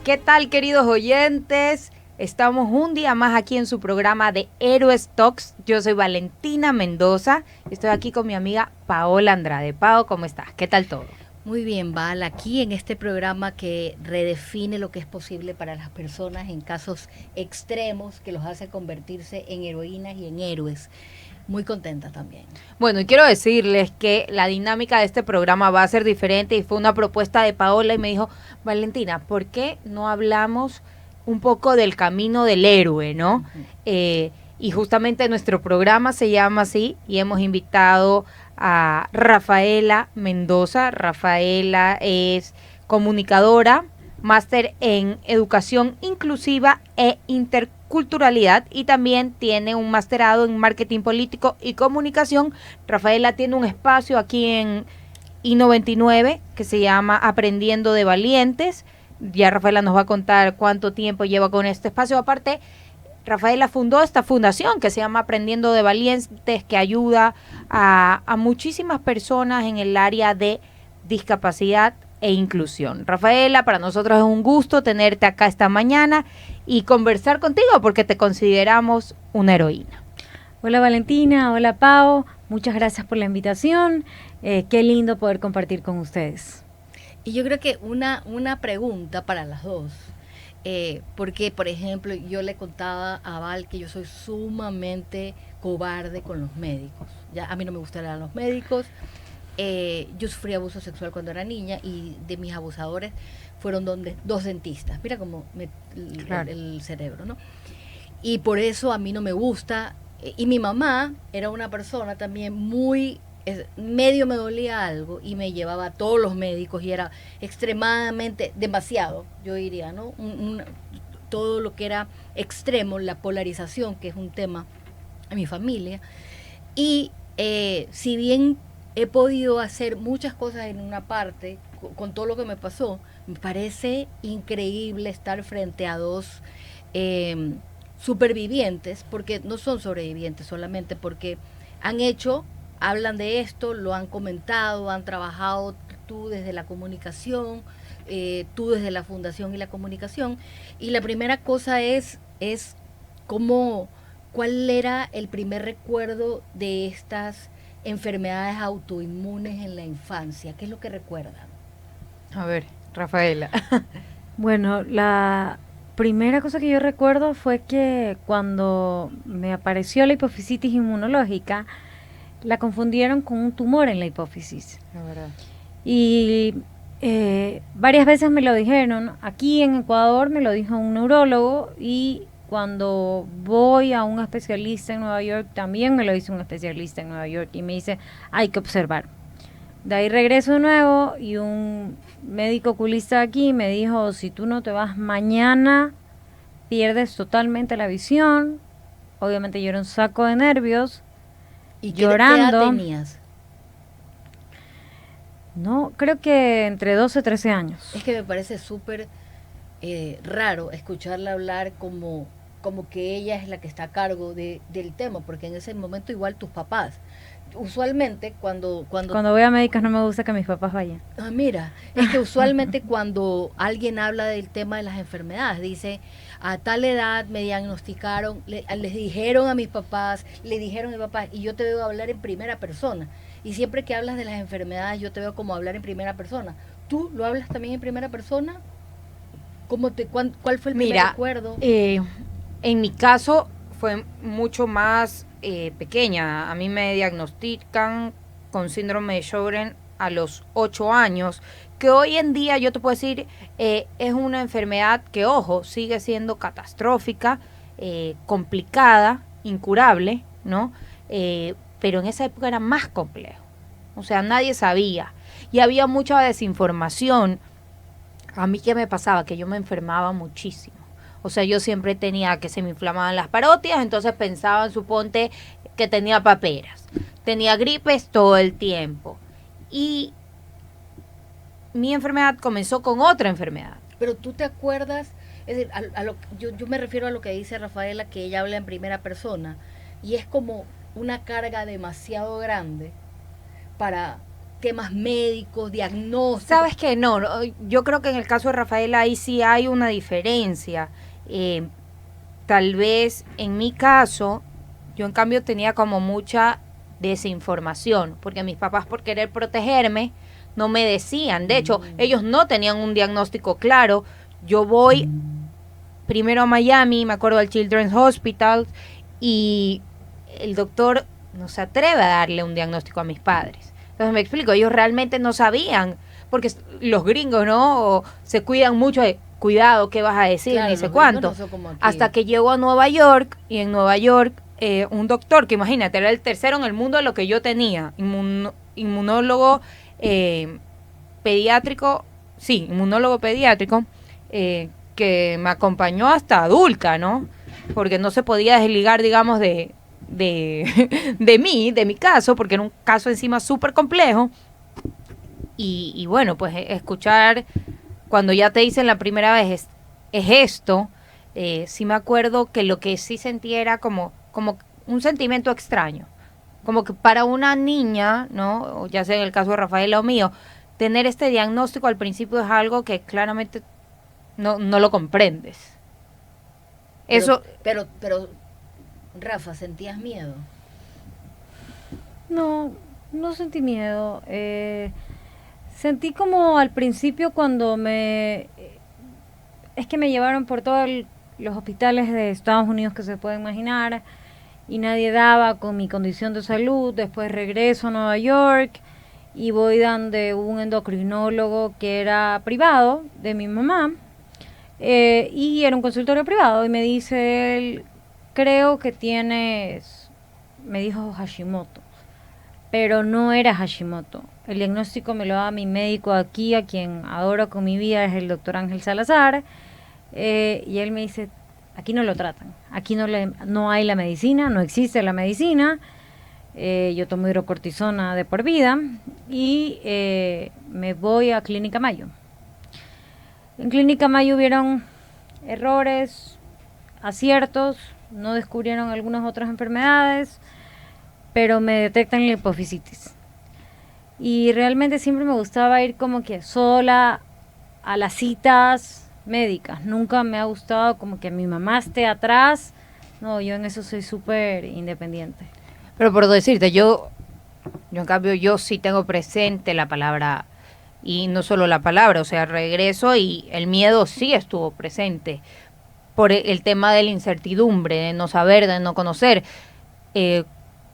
¿Qué tal, queridos oyentes? Estamos un día más aquí en su programa de Héroes Talks. Yo soy Valentina Mendoza. Estoy aquí con mi amiga Paola Andrade. Pao, ¿cómo estás? ¿Qué tal todo? Muy bien, Val, aquí en este programa que redefine lo que es posible para las personas en casos extremos que los hace convertirse en heroínas y en héroes. Muy contenta también. Bueno, y quiero decirles que la dinámica de este programa va a ser diferente y fue una propuesta de Paola y me dijo, Valentina, ¿por qué no hablamos un poco del camino del héroe, no? Y justamente nuestro programa se llama así y hemos invitado a Rafaela Mendoza. Rafaela es comunicadora, máster en educación inclusiva e interculturalidad y también tiene un masterado en marketing político y comunicación. Rafaela tiene un espacio aquí en I99 que se llama Aprendiendo de Valientes. Ya Rafaela nos va a contar cuánto tiempo lleva con este espacio. Aparte, Rafaela fundó esta fundación que se llama Aprendiendo de Valientes, que ayuda a muchísimas personas en el área de discapacidad e inclusión. Rafaela, para nosotros es un gusto tenerte acá esta mañana y conversar contigo porque te consideramos una heroína. Hola Valentina, hola Pao, muchas gracias por la invitación, qué lindo poder compartir con ustedes. Y yo creo que una pregunta para las dos, porque por ejemplo yo le contaba a Val que yo soy sumamente cobarde con los médicos, ya a mí no me gustan los médicos. Yo sufrí abuso sexual cuando era niña y de mis abusadores fueron dos dentistas. Mira cómo el cerebro, ¿no? Y por eso a mí no me gusta. Y mi mamá era una persona también medio me dolía algo y me llevaba a todos los médicos y era extremadamente, demasiado, yo diría, ¿no? Todo lo que era extremo, la polarización, que es un tema en mi familia. Y si bien he podido hacer muchas cosas en una parte, con todo lo que me pasó, me parece increíble estar frente a dos supervivientes, porque no son sobrevivientes solamente, porque hablan de esto, lo han comentado, han trabajado tú desde la comunicación, tú desde la fundación y la comunicación, y la primera cosa es ¿cuál era el primer recuerdo de estas enfermedades autoinmunes en la infancia? ¿Qué es lo que recuerdan? A ver, Rafaela. Bueno, la primera cosa que yo recuerdo fue que cuando me apareció la hipofisitis inmunológica, la confundieron con un tumor en la hipófisis. La verdad. Y varias veces me lo dijeron. Aquí en Ecuador me lo dijo un neurólogo y cuando voy a un especialista en Nueva York también me lo dice un especialista en Nueva York y me dice hay que observar. De ahí regreso de nuevo y un médico oculista aquí me dijo si tú no te vas mañana pierdes totalmente la visión. Obviamente yo era un saco de nervios. ¿Y llorando. ¿Qué edad tenías? No, creo que entre 12 y 13 años. Es que me parece súper raro escucharla hablar como que ella es la que está a cargo del tema, porque en ese momento igual tus papás. Usualmente cuando voy a médicas no me gusta que mis papás vayan. Ah, mira, es que usualmente cuando alguien habla del tema de las enfermedades, dice, a tal edad me diagnosticaron, les dijeron a mis papás, le dijeron a mi papá, y yo te veo hablar en primera persona. Y siempre que hablas de las enfermedades, yo te veo como hablar en primera persona. ¿Tú lo hablas también en primera persona? ¿Cuál fue el primer recuerdo? En mi caso fue mucho más pequeña. A mí me diagnostican con síndrome de Sjögren a los 8 años, que hoy en día yo te puedo decir es una enfermedad que, ojo, sigue siendo catastrófica, complicada, incurable, ¿no? Pero en esa época era más complejo. O sea, nadie sabía. Y había mucha desinformación. A mí, ¿qué me pasaba? Que yo me enfermaba muchísimo. O sea, yo siempre tenía que se me inflamaban las parótidas, entonces pensaban, suponte, que tenía paperas. Tenía gripes todo el tiempo. Y mi enfermedad comenzó con otra enfermedad. Pero tú te acuerdas, es decir, yo me refiero a lo que dice Rafaela, que ella habla en primera persona, y es como una carga demasiado grande para temas médicos, diagnósticos. Sabes que no, yo creo que en el caso de Rafaela ahí sí hay una diferencia. Tal vez en mi caso, yo en cambio tenía como mucha desinformación, porque mis papás por querer protegerme no me decían. De hecho, ellos no tenían un diagnóstico claro. Yo voy primero a Miami, me acuerdo al Children's Hospital, y el doctor no se atreve a darle un diagnóstico a mis padres. Entonces me explico, ellos realmente no sabían, porque los gringos, ¿no? Se cuidan mucho de, cuidado, ¿qué vas a decir? Claro, Ni sé los cuánto. gringos no son como aquí. Hasta que llegó a Nueva York, y en Nueva York, un doctor, que imagínate, era el tercero en el mundo de lo que yo tenía, inmunólogo pediátrico, inmunólogo pediátrico, que me acompañó hasta adulta, ¿no? Porque no se podía desligar, digamos, de mi caso, porque era un caso encima súper complejo. Y bueno, pues escuchar cuando ya te dicen la primera vez es esto, sí me acuerdo que lo que sí sentí era como un sentimiento extraño. Como que para una niña, ¿no? Ya sea en el caso de Rafaela o mío, tener este diagnóstico al principio es algo que claramente no lo comprendes. Eso. Pero, Rafa, ¿sentías miedo? No, no sentí miedo. Sentí como al principio cuando es que me llevaron por todos los hospitales de Estados Unidos que se pueden imaginar y nadie daba con mi condición de salud. Después regreso a Nueva York y voy donde un endocrinólogo que era privado de mi mamá, y era un consultorio privado, y me dice él, creo que tienes, me dijo Hashimoto, pero no era Hashimoto. El diagnóstico me lo da mi médico aquí, a quien adoro con mi vida, es el doctor Ángel Salazar, y él me dice, aquí no lo tratan, aquí no hay la medicina, no existe la medicina. Yo tomo hidrocortisona de por vida y me voy a Clínica Mayo. En Clínica Mayo hubieron errores, aciertos, no descubrieron algunas otras enfermedades, pero me detectan la hipofisitis. Y realmente siempre me gustaba ir como que sola a las citas médicas. Nunca me ha gustado como que mi mamá esté atrás. No, yo en eso soy súper independiente. Pero por decirte, yo en cambio, yo sí tengo presente la palabra, y no solo la palabra, o sea, regreso y el miedo sí estuvo presente por el tema de la incertidumbre, de no saber, de no conocer.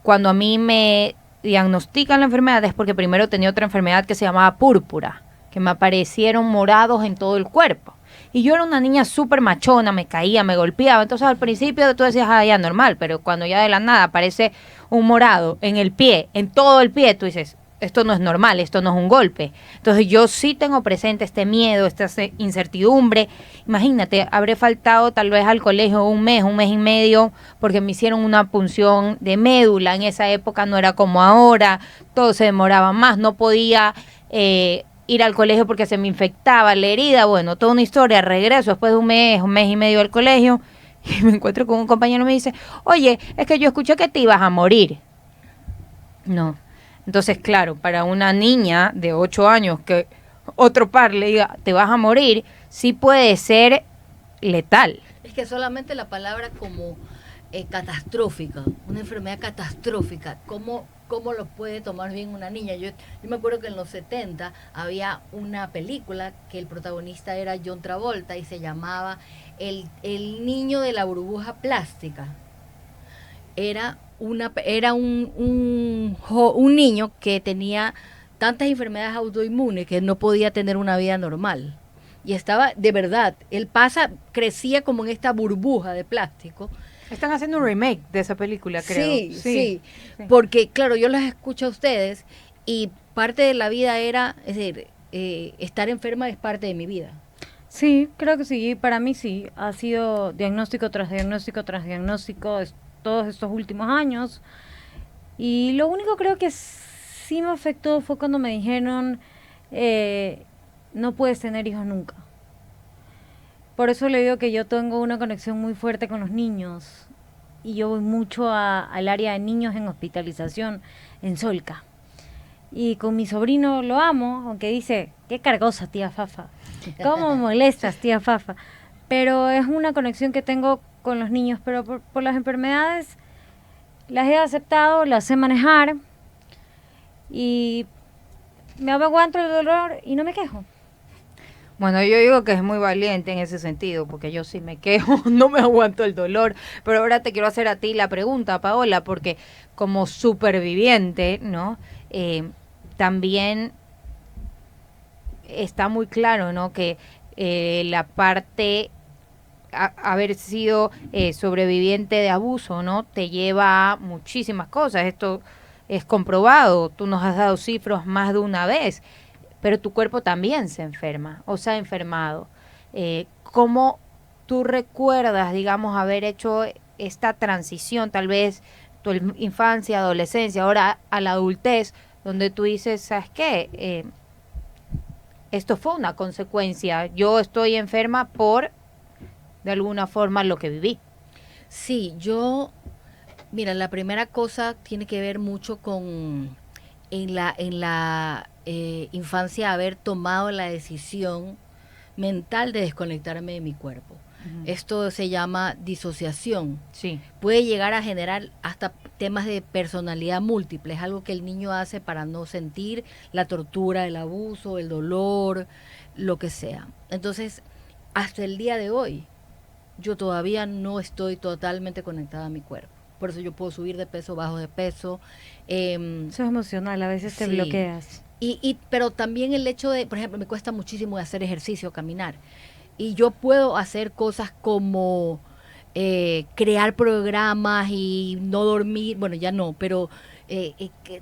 Cuando a mí me diagnostican la enfermedad es porque primero tenía otra enfermedad que se llamaba púrpura, que me aparecieron morados en todo el cuerpo. Y yo era una niña súper machona, me caía, me golpeaba. Entonces al principio tú decías, ya normal, pero cuando ya de la nada aparece un morado en el pie, en todo el pie, tú dices, esto no es normal, esto no es un golpe. Entonces yo sí tengo presente este miedo, esta incertidumbre. Imagínate, habré faltado tal vez al colegio un mes y medio, porque me hicieron una punción de médula. En esa época no era como ahora, todo se demoraba más, no podía ir al colegio porque se me infectaba la herida. Bueno, toda una historia. Regreso después de un mes y medio del colegio y me encuentro con un compañero y me dice, oye, es que yo escuché que te ibas a morir. No. Entonces, claro, para una niña de 8 años que otro par le diga, te vas a morir, sí puede ser letal. Es que solamente la palabra como catastrófica, una enfermedad catastrófica, ¿cómo lo puede tomar bien una niña? Yo me acuerdo que en los 70 había una película que el protagonista era John Travolta y se llamaba El niño de la burbuja plástica. Era un niño que tenía tantas enfermedades autoinmunes que no podía tener una vida normal. Y estaba, de verdad, crecía como en esta burbuja de plástico. Están haciendo un remake de esa película, creo. Sí. Porque, claro, yo las escucho a ustedes y parte de la vida era, es decir, estar enferma es parte de mi vida. Sí, creo que sí, para mí sí. Ha sido diagnóstico tras diagnóstico tras diagnóstico todos estos últimos años. Y lo único creo que sí me afectó fue cuando me dijeron, no puedes tener hijos nunca. Por eso le digo que yo tengo una conexión muy fuerte con los niños y yo voy mucho al área de niños en hospitalización en Solca. Y con mi sobrino lo amo, aunque dice, qué cargosa tía Fafa, cómo molestas tía Fafa. Pero es una conexión que tengo con los niños, pero por las enfermedades las he aceptado, las sé manejar y me aguanto el dolor y no me quejo. Bueno, yo digo que es muy valiente en ese sentido, porque yo sí me quejo, no me aguanto el dolor, pero ahora te quiero hacer a ti la pregunta, Paola, porque como superviviente, ¿no? También está muy claro, ¿no? Que la parte haber sido sobreviviente de abuso, ¿no? Te lleva a muchísimas cosas. Esto es comprobado. Tú nos has dado cifras más de una vez, pero tu cuerpo también se enferma o se ha enfermado. ¿Cómo tú recuerdas, digamos, haber hecho esta transición, tal vez tu infancia, adolescencia, ahora a la adultez, donde tú dices, ¿sabes qué? Esto fue una consecuencia. Yo estoy enferma por, de alguna forma, lo que viví. Sí, mira, la primera cosa tiene que ver mucho con en la infancia haber tomado la decisión mental de desconectarme de mi cuerpo. Esto se llama disociación. Sí. Puede llegar a generar hasta temas de personalidad múltiple. Es algo que el niño hace para no sentir la tortura, el abuso, el dolor, lo que sea. Entonces, hasta el día de hoy, yo todavía no estoy totalmente conectada a mi cuerpo. Por eso yo puedo subir de peso, bajo de peso. Eso es emocional, a veces te Sí. bloqueas. Pero también el hecho de, por ejemplo, me cuesta muchísimo hacer ejercicio, caminar. Y yo puedo hacer cosas como crear programas y no dormir, bueno, ya no, pero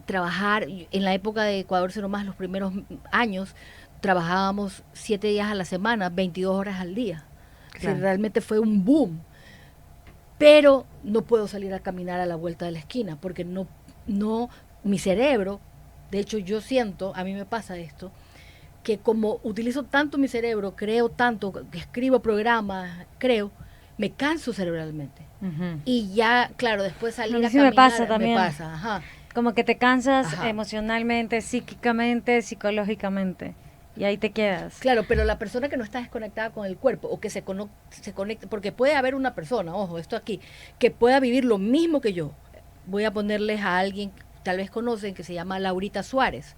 trabajar. En la época de Ecuador Cero Más, los primeros años, trabajábamos 7 días a la semana, 22 horas al día. Claro. O sea, realmente fue un boom. Pero no puedo salir a caminar a la vuelta de la esquina porque no, mi cerebro, de hecho yo siento, a mí me pasa esto, que como utilizo tanto mi cerebro, creo tanto, escribo programas, me canso cerebralmente. Y ya, claro, después salir a Sí caminar me pasa también. me pasa, ajá. Como que te cansas Ajá. emocionalmente, psíquicamente, psicológicamente. Y ahí te quedas. Claro, pero la persona que no está desconectada con el cuerpo o que se conecta, porque puede haber una persona, ojo, esto aquí, que pueda vivir lo mismo que yo. Voy a ponerles a alguien, tal vez conocen, que se llama Laurita Suárez,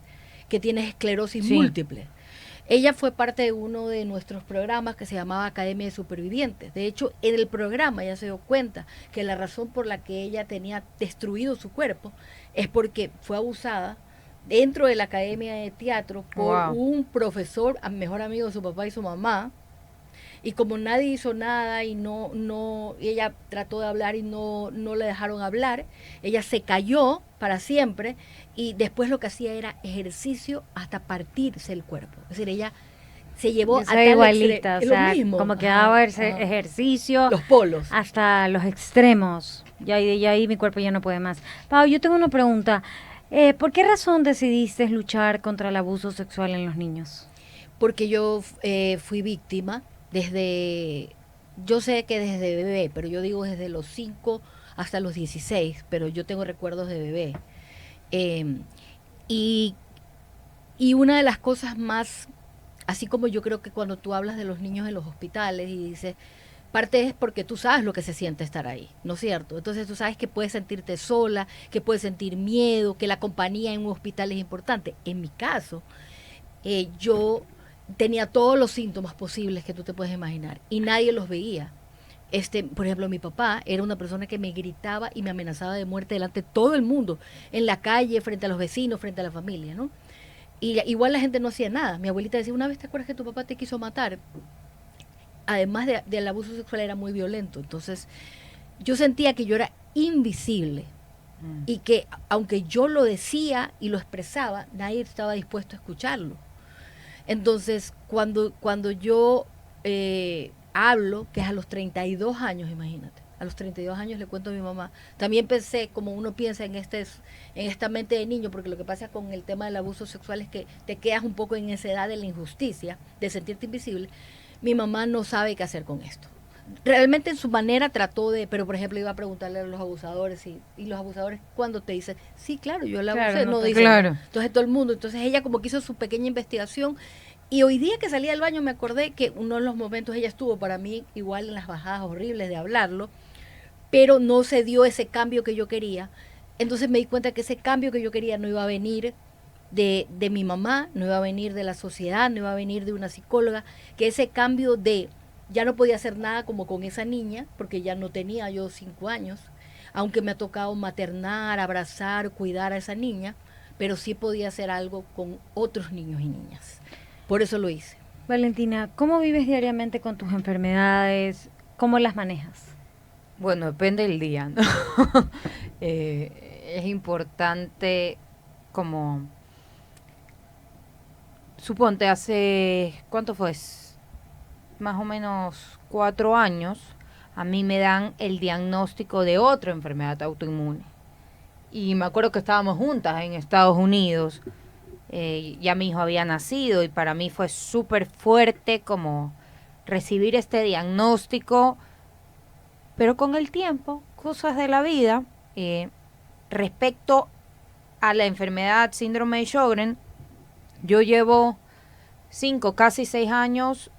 que tiene esclerosis múltiple. Ella fue parte de uno de nuestros programas que se llamaba Academia de Supervivientes. De hecho, en el programa ella se dio cuenta que la razón por la que ella tenía destruido su cuerpo es porque fue abusada dentro de la academia de teatro por un profesor, mejor amigo de su papá y su mamá, y como nadie hizo nada y ella trató de hablar y no le dejaron hablar, ella se cayó para siempre y después lo que hacía era ejercicio hasta partirse el cuerpo. Es decir, ella se llevó a tal igualita, o sea, lo mismo. como que daba ejercicio, los polos, hasta los extremos. Y ahí mi cuerpo ya no puede más. Pau, yo tengo una pregunta. ¿Por qué razón decidiste luchar contra el abuso sexual en los niños? Porque yo fui víctima yo sé que desde bebé, pero yo digo desde los 5 hasta los 16, pero yo tengo recuerdos de bebé. Y una de las cosas más, así como yo creo que cuando tú hablas de los niños en los hospitales y dices, parte es porque tú sabes lo que se siente estar ahí, ¿no es cierto? Entonces tú sabes que puedes sentirte sola, que puedes sentir miedo, que la compañía en un hospital es importante. En mi caso, yo tenía todos los síntomas posibles que tú te puedes imaginar y nadie los veía. Por ejemplo, mi papá era una persona que me gritaba y me amenazaba de muerte delante de todo el mundo, en la calle, frente a los vecinos, frente a la familia, ¿no? Y igual la gente no hacía nada. Mi abuelita decía, una vez te acuerdas que tu papá te quiso matar. Además del abuso sexual era muy violento. Entonces, yo sentía que yo era invisible y que aunque yo lo decía y lo expresaba, nadie estaba dispuesto a escucharlo. Entonces, cuando yo hablo, que es a los 32 años, imagínate, a los 32 años le cuento a mi mamá, también pensé, como uno piensa en esta mente de niño, porque lo que pasa con el tema del abuso sexual es que te quedas un poco en esa edad de la injusticia, de sentirte invisible. Mi mamá no sabe qué hacer con esto. realmente en su manera trató de, pero por ejemplo iba a preguntarle a los abusadores y los abusadores cuando te dicen, sí, claro, yo la abusé, Claro, no no te- dicen, Claro. entonces todo el mundo, entonces ella como que hizo su pequeña investigación y hoy día que salí del baño me acordé que uno de los momentos ella estuvo para mí igual en las bajadas horribles de hablarlo, pero no se dio ese cambio que yo quería, entonces me di cuenta que ese cambio que yo quería no iba a venir de mi mamá, no iba a venir de la sociedad, no iba a venir de una psicóloga, que ese cambio de ya no podía hacer nada como con esa niña, porque ya no tenía yo 5 años, aunque me ha tocado maternar, abrazar, cuidar a esa niña, pero sí podía hacer algo con otros niños y niñas. Por eso lo hice. Valentina, ¿cómo vives diariamente con tus enfermedades? ¿Cómo las manejas? Bueno, depende del día, ¿no? Es importante como, suponte, hace, ¿cuánto fue? Más o menos 4 años, a mí me dan el diagnóstico de otra enfermedad autoinmune. Y me acuerdo que estábamos juntas en Estados Unidos, ya mi hijo había nacido y para mí fue súper fuerte como recibir este diagnóstico, pero con el tiempo, cosas de la vida, respecto a la enfermedad síndrome de Sjögren, yo llevo 5, casi 6 años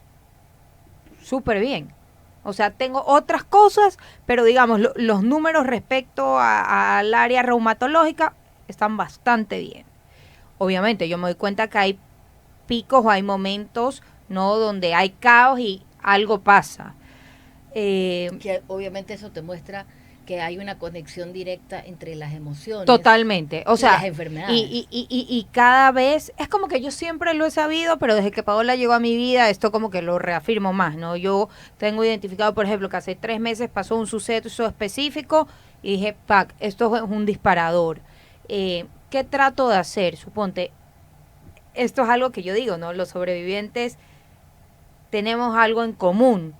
súper bien. O sea, tengo otras cosas, pero digamos, los números respecto al área reumatológica están bastante bien. Obviamente, yo me doy cuenta que hay picos o hay momentos, ¿no?, donde hay caos y algo pasa. Que obviamente eso te muestra que hay una conexión directa entre las emociones. Totalmente, o y sea, las enfermedades. y cada vez, es como que yo siempre lo he sabido, pero desde que Paola llegó a mi vida, esto como que lo reafirmo más, ¿no? Yo tengo identificado, por ejemplo, que hace 3 meses pasó un suceso específico y dije, pac, esto es un disparador. ¿Qué trato de hacer? Suponte, esto es algo que yo digo, ¿no? Los sobrevivientes tenemos algo en común.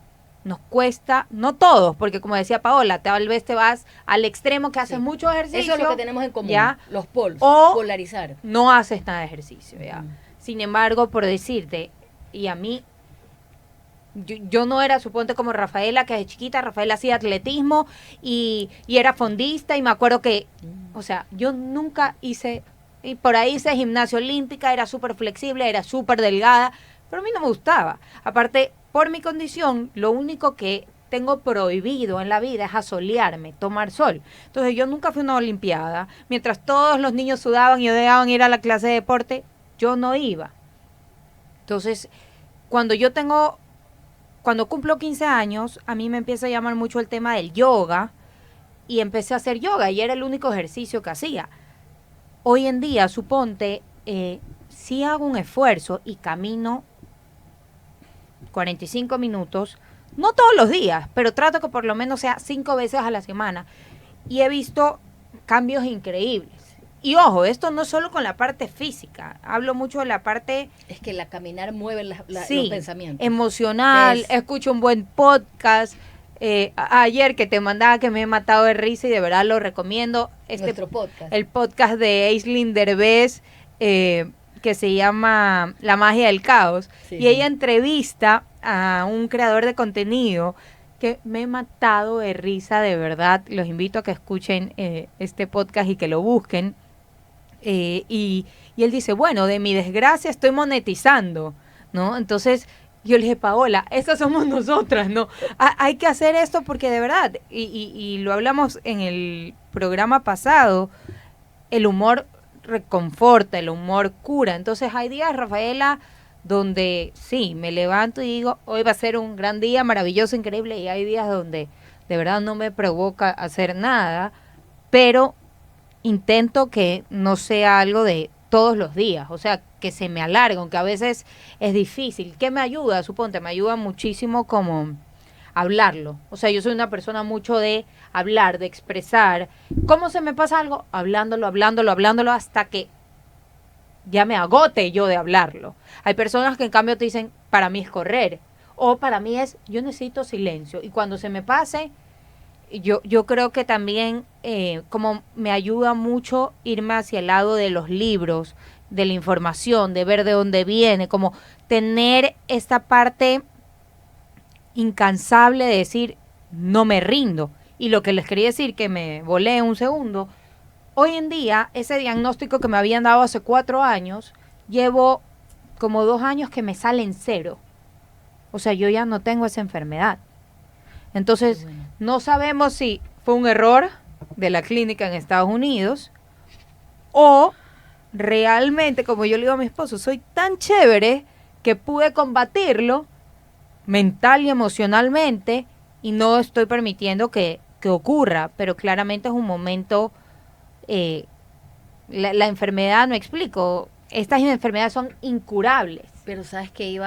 Nos cuesta, no todos, porque como decía Paola, tal vez te vas al extremo que haces Sí. mucho ejercicio. Eso es lo que tenemos en común, ¿ya? los polos, O polarizar. no haces nada de ejercicio, ¿ya? Ujú. Sin embargo, por decirte, y a mí, yo no era, suponte, como Rafaela, que desde chiquita, Rafaela hacía atletismo y era fondista, y me acuerdo que, o sea, yo nunca hice, y por ahí hice gimnasia olímpica, era súper flexible, era súper delgada, pero a mí no me gustaba. Aparte, por mi condición, lo único que tengo prohibido en la vida es asolearme, tomar sol. Entonces yo nunca fui a una olimpiada. Mientras todos los niños sudaban y odiaban ir a la clase de deporte, yo no iba. Entonces, cuando cumplo 15 años, a mí me empieza a llamar mucho el tema del yoga y empecé a hacer yoga y era el único ejercicio que hacía. Hoy en día, suponte, si hago un esfuerzo y camino 45 minutos, no todos los días, pero trato que por lo menos sea 5 veces a la semana. Y he visto cambios increíbles. Y ojo, esto no solo con la parte física, hablo mucho de la parte Es que la caminar mueve sí, los pensamientos. emocional, Es- escucho un buen podcast. Ayer que te mandaba que me he matado de risa y de verdad lo recomiendo. Nuestro podcast. El podcast de Aislinn Derbez, que se llama La magia del caos. Sí, y sí. ella entrevista a un creador de contenido que me he matado de risa, de verdad. Los invito a que escuchen este podcast y que lo busquen. Y él dice, bueno, de mi desgracia estoy monetizando, ¿no? Entonces yo le dije, Paola, estas somos nosotras, ¿no? Hay que hacer esto porque de verdad, y lo hablamos en el programa pasado, el humor reconforta, el humor cura. Entonces hay días, Rafaela, donde sí, me levanto y digo, hoy va a ser un gran día, maravilloso, increíble, y hay días donde de verdad no me provoca hacer nada, pero intento que no sea algo de todos los días, o sea, que se me alargue, aunque a veces es difícil. ¿Qué me ayuda? Suponte, me ayuda muchísimo como hablarlo. O sea, yo soy una persona mucho de hablar, de expresar. ¿Cómo se me pasa algo? Hablándolo hasta que ya me agote yo de hablarlo. Hay personas que en cambio te dicen, para mí es correr, o para mí es, yo necesito silencio, y cuando se me pase, yo creo que también como me ayuda mucho irme hacia el lado de los libros, de la información, de ver de dónde viene, como tener esta parte incansable de decir, no me rindo. Y lo que les quería decir, que me volé un segundo, hoy en día, ese diagnóstico que me habían dado hace 4 años, llevo como 2 años que me sale en cero. O sea, yo ya no tengo esa enfermedad. Entonces, Bueno. no sabemos si fue un error de la clínica en Estados Unidos o realmente, como yo le digo a mi esposo, soy tan chévere que pude combatirlo mental y emocionalmente y no estoy permitiendo que ocurra, pero claramente es un momento, la enfermedad, me explico, estas enfermedades son incurables. Pero sabes que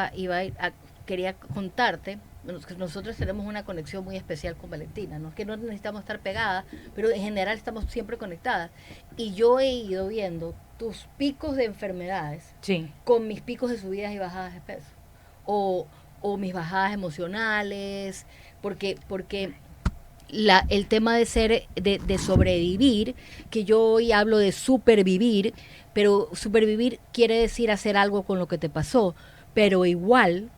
quería contarte, que nosotros tenemos una conexión muy especial con Valentina, no es que no necesitamos estar pegadas, pero en general estamos siempre conectadas. Y yo he ido viendo tus picos de enfermedades Sí. con mis picos de subidas y bajadas de peso, o mis bajadas emocionales, porque el tema de sobrevivir, que yo hoy hablo de supervivir, pero supervivir quiere decir hacer algo con lo que te pasó, pero igual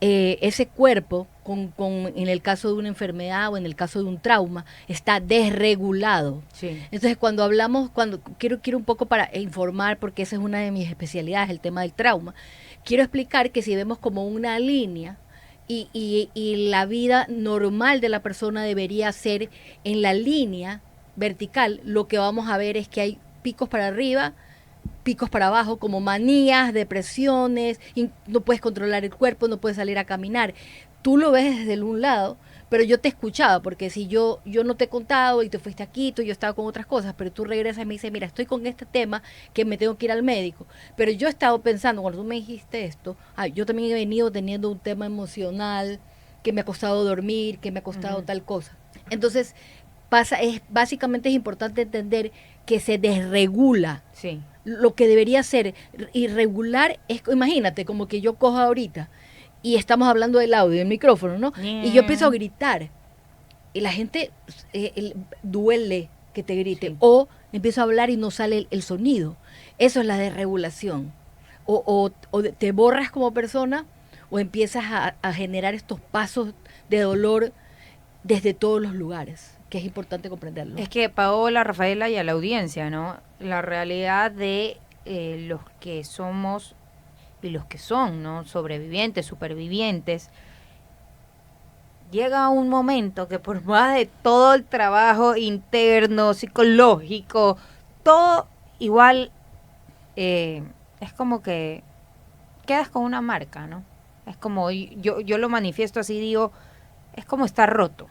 ese cuerpo, en el caso de una enfermedad o en el caso de un trauma, está desregulado. Sí. Entonces, cuando quiero un poco para informar, porque esa es una de mis especialidades, el tema del trauma, quiero explicar que si vemos como una línea, y la vida normal de la persona debería ser en la línea vertical, lo que vamos a ver es que hay picos para arriba, picos para abajo, como manías, depresiones, y no puedes controlar el cuerpo, no puedes salir a caminar. Tú lo ves desde un lado, pero yo te escuchaba, porque si yo no te he contado y te fuiste a Quito, yo estaba con otras cosas, pero tú regresas y me dices, mira, estoy con este tema que me tengo que ir al médico. Pero yo he estado pensando, cuando tú me dijiste esto, yo también he venido teniendo un tema emocional, que me ha costado dormir, que me ha costado tal cosa. Entonces, básicamente es importante entender que se desregula. Sí. Lo que debería ser irregular es, imagínate, como que yo cojo ahorita y estamos hablando del audio, del micrófono, ¿no? Yeah. Y yo empiezo a gritar y la gente duele que te grite, Sí. o empiezo a hablar y no sale el sonido. Eso es la desregulación. O te borras como persona o empiezas a generar estos pasos de dolor desde todos los lugares, que es importante comprenderlo. Es que Paola, Rafaela y a la audiencia, ¿no? La realidad de los que somos y los que son, ¿no? Sobrevivientes, supervivientes, llega un momento que por más de todo el trabajo interno, psicológico, todo igual es como que quedas con una marca, ¿no? Es como, yo lo manifiesto así, digo, es como estar roto.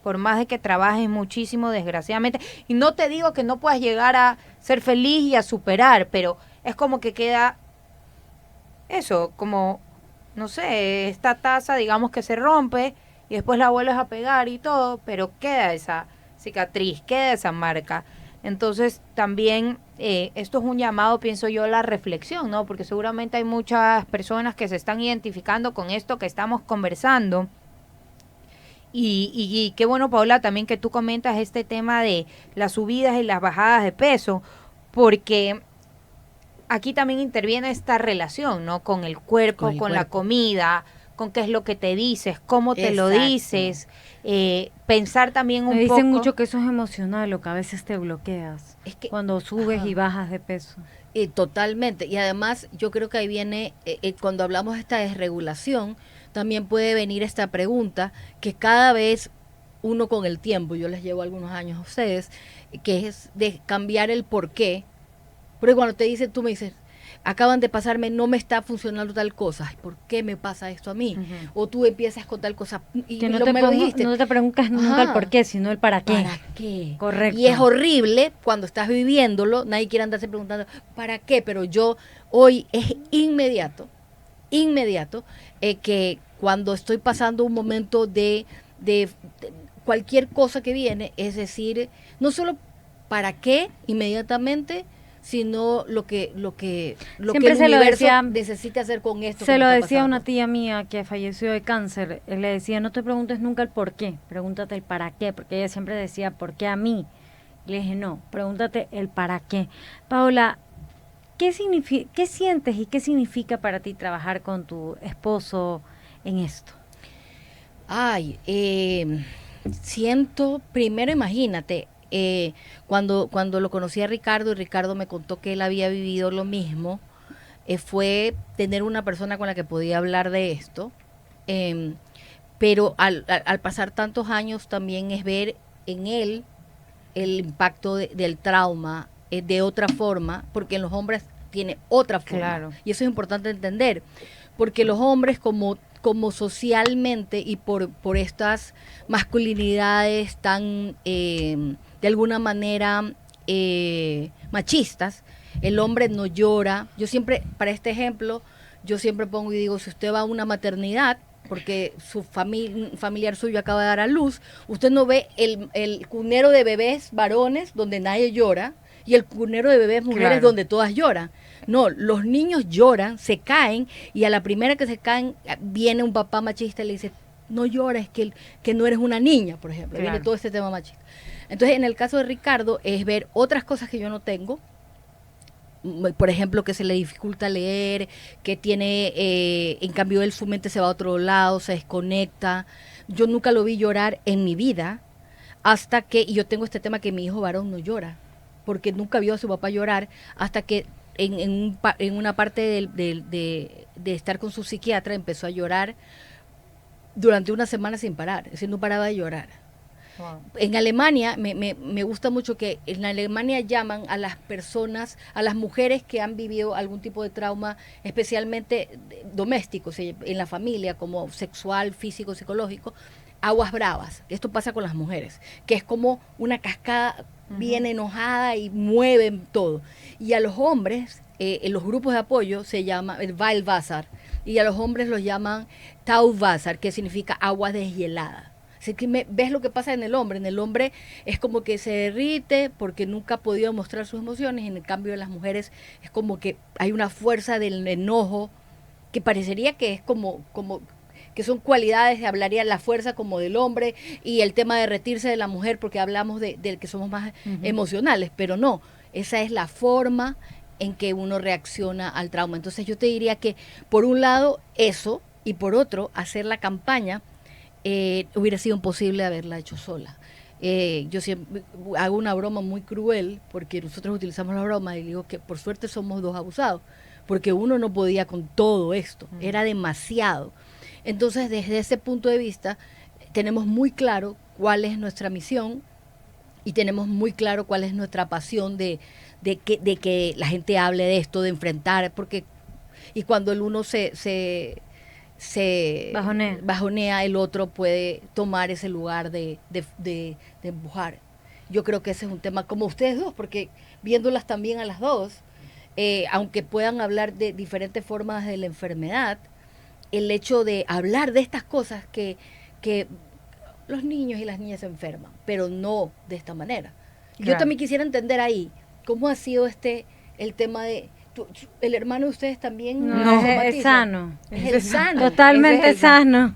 Por más de que trabajes muchísimo, desgraciadamente. Y no te digo que no puedas llegar a ser feliz y a superar, pero es como que queda eso, como, no sé, esta taza, digamos que se rompe y después la vuelves a pegar y todo, pero queda esa cicatriz, queda esa marca. Entonces también esto es un llamado, pienso yo, a la reflexión, ¿no? Porque seguramente hay muchas personas que se están identificando con esto que estamos conversando. Y qué bueno, Paola, también que tú comentas este tema de las subidas y las bajadas de peso, porque aquí también interviene esta relación, ¿no? Con el cuerpo, con la comida, con qué es lo que te dices, cómo te lo dices, pensar también un poco. Me dicen mucho que eso es emocional, o que a veces te bloqueas Es que, cuando subes y bajas de peso. Totalmente. Y además yo creo que ahí viene, cuando hablamos de esta desregulación, también puede venir esta pregunta que cada vez uno con el tiempo, yo les llevo algunos años a ustedes, que es de cambiar el por qué. Porque cuando te dicen, tú me dices, acaban de pasarme, no me está funcionando tal cosa, ay, ¿por qué me pasa esto a mí? O tú empiezas con tal cosa y que no lo dijiste. No te preguntas nunca el por qué, sino el para qué. ¿Para qué? Correcto. Y es horrible cuando estás viviéndolo, nadie quiere andarse preguntando ¿para qué? Pero yo hoy es inmediato, que cuando estoy pasando un momento de cualquier cosa que viene, es decir, no solo para qué inmediatamente, sino lo que el universo necesita hacer con esto. Se lo decía una tía mía que falleció de cáncer, él le decía, no te preguntes nunca el por qué, pregúntate el para qué, porque ella siempre decía, ¿por qué a mí? Y le dije, no, pregúntate el para qué. Paola, ¿qué sientes y qué significa para ti trabajar con tu esposo en esto? Ay, siento, primero imagínate, cuando lo conocí a Ricardo y Ricardo me contó que él había vivido lo mismo, fue tener una persona con la que podía hablar de esto, em, pero al pasar tantos años también es ver en él el impacto del trauma de otra forma, porque en los hombres tiene otra forma. Claro. Y eso es importante entender, porque los hombres como socialmente y por estas masculinidades tan, de alguna manera, machistas, el hombre no llora. Yo siempre, para este ejemplo, yo siempre pongo y digo, si usted va a una maternidad, porque su familiar suyo acaba de dar a luz, usted no ve el cunero de bebés varones donde nadie llora y el cunero de bebés mujeres Claro. donde todas lloran. No, los niños lloran, se caen y a la primera que se caen viene un papá machista y le dice, no llores, que no eres una niña, por ejemplo. Claro. Viene todo este tema machista. Entonces, en el caso de Ricardo, es ver otras cosas que yo no tengo, por ejemplo, que se le dificulta leer, que tiene, en cambio él su mente se va a otro lado, se desconecta. Yo nunca lo vi llorar en mi vida, hasta que, y yo tengo este tema que mi hijo varón no llora, porque nunca vio a su papá llorar, hasta que en una parte de estar con su psiquiatra empezó a llorar durante una semana sin parar, es decir, no paraba de llorar. Wow. En Alemania, me gusta mucho que en Alemania llaman a las personas, a las mujeres que han vivido algún tipo de trauma, especialmente doméstico, en la familia, como sexual, físico, psicológico, aguas bravas. Esto pasa con las mujeres, que es como una cascada bien enojada y mueven todo. Y a los hombres, en los grupos de apoyo, se llama el Weilwasser, y a los hombres los llaman Tauwasser, que significa agua deshielada. Así que ves lo que pasa en el hombre. En el hombre es como que se derrite porque nunca ha podido mostrar sus emociones. En el cambio de las mujeres es como que hay una fuerza del enojo que parecería que es como que son cualidades, hablaría la fuerza como del hombre y el tema de derretirse de la mujer porque hablamos del que somos más emocionales, pero no, esa es la forma en que uno reacciona al trauma. Entonces yo te diría que por un lado eso y por otro hacer la campaña hubiera sido imposible haberla hecho sola. Yo siempre hago una broma muy cruel porque nosotros utilizamos la broma y digo que por suerte somos dos abusados porque uno no podía con todo esto, era demasiado. Entonces desde ese punto de vista tenemos muy claro cuál es nuestra misión y tenemos muy claro cuál es nuestra pasión de que la gente hable de esto, de enfrentar, porque y cuando el uno se bajonea, el otro puede tomar ese lugar de empujar. Yo creo que ese es un tema como ustedes dos, porque viéndolas también a las dos, aunque puedan hablar de diferentes formas de la enfermedad, el hecho de hablar de estas cosas que los niños y las niñas se enferman, pero no de esta manera. Claro. Yo también quisiera entender ahí cómo ha sido el tema de el hermano de ustedes también No, es somatiza. sano. Es el sano. Totalmente Ese es el sano.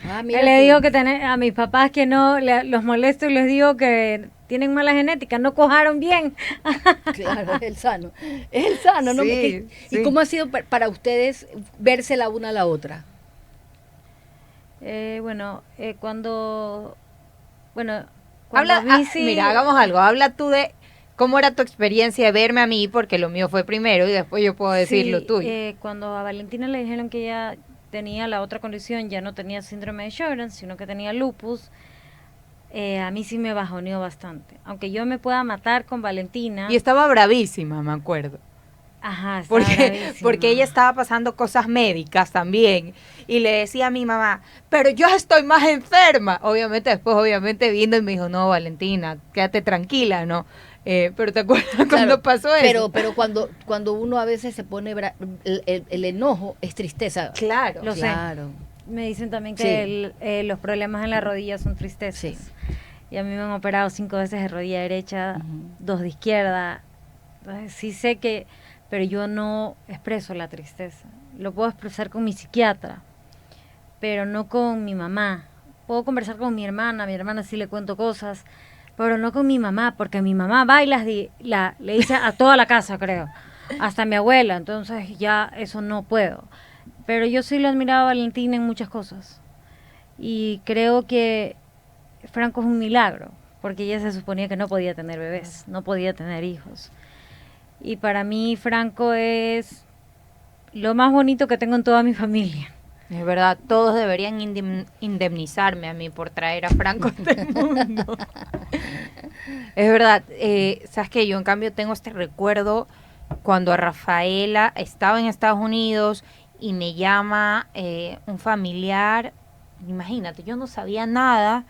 Ah, mira Le tú. digo que a mis papás que no, los molesto y les digo que tienen mala genética, no cojaron bien. Claro, es el sano. Es el sano, ¿no? Sí, ¿Y sí. cómo ha sido para ustedes verse la una a la otra? Cuando Habla, vi sí- mira, hagamos algo. Habla tú de cómo era tu experiencia de verme a mí, porque lo mío fue primero y después yo puedo decir sí, lo tuyo. Cuando a Valentina le dijeron que ella tenía la otra condición, ya no tenía síndrome de Sjögren, sino que tenía lupus, a mí sí me bajoneó bastante. Aunque yo me pueda matar con Valentina. Y estaba bravísima, me acuerdo. Ajá, estaba Porque bravísima. ella estaba pasando cosas médicas también. Y le decía a mi mamá, pero yo estoy más enferma. Obviamente vino y me dijo, no, Valentina, quédate tranquila, ¿no? Pero ¿te acuerdas cuando Claro, pasó eso? pero cuando uno a veces se pone el enojo es tristeza. Claro. Lo sé. Claro. Me dicen también Sí. que los problemas en la rodilla son tristezas. Sí. Y a mí me han operado 5 veces de rodilla derecha, Ujú. 2 de izquierda. Entonces, sí sé que, pero yo no expreso la tristeza. Lo puedo expresar con mi psiquiatra, pero no con mi mamá. Puedo conversar con mi hermana sí le cuento cosas, pero no con mi mamá, porque mi mamá va y le dice a toda la casa, creo, hasta mi abuela, entonces ya eso no puedo. Pero yo sí lo he admirado a Valentina en muchas cosas. Y creo que Franco es un milagro, porque ella se suponía que no podía tener bebés, no podía tener hijos. Y para mí Franco es lo más bonito que tengo en toda mi familia. Es verdad, todos deberían indemnizarme a mí por traer a Franco a este mundo. Es verdad, sabes que yo en cambio tengo este recuerdo cuando a Rafaela estaba en Estados Unidos y me llama un familiar, imagínate, yo no sabía nada,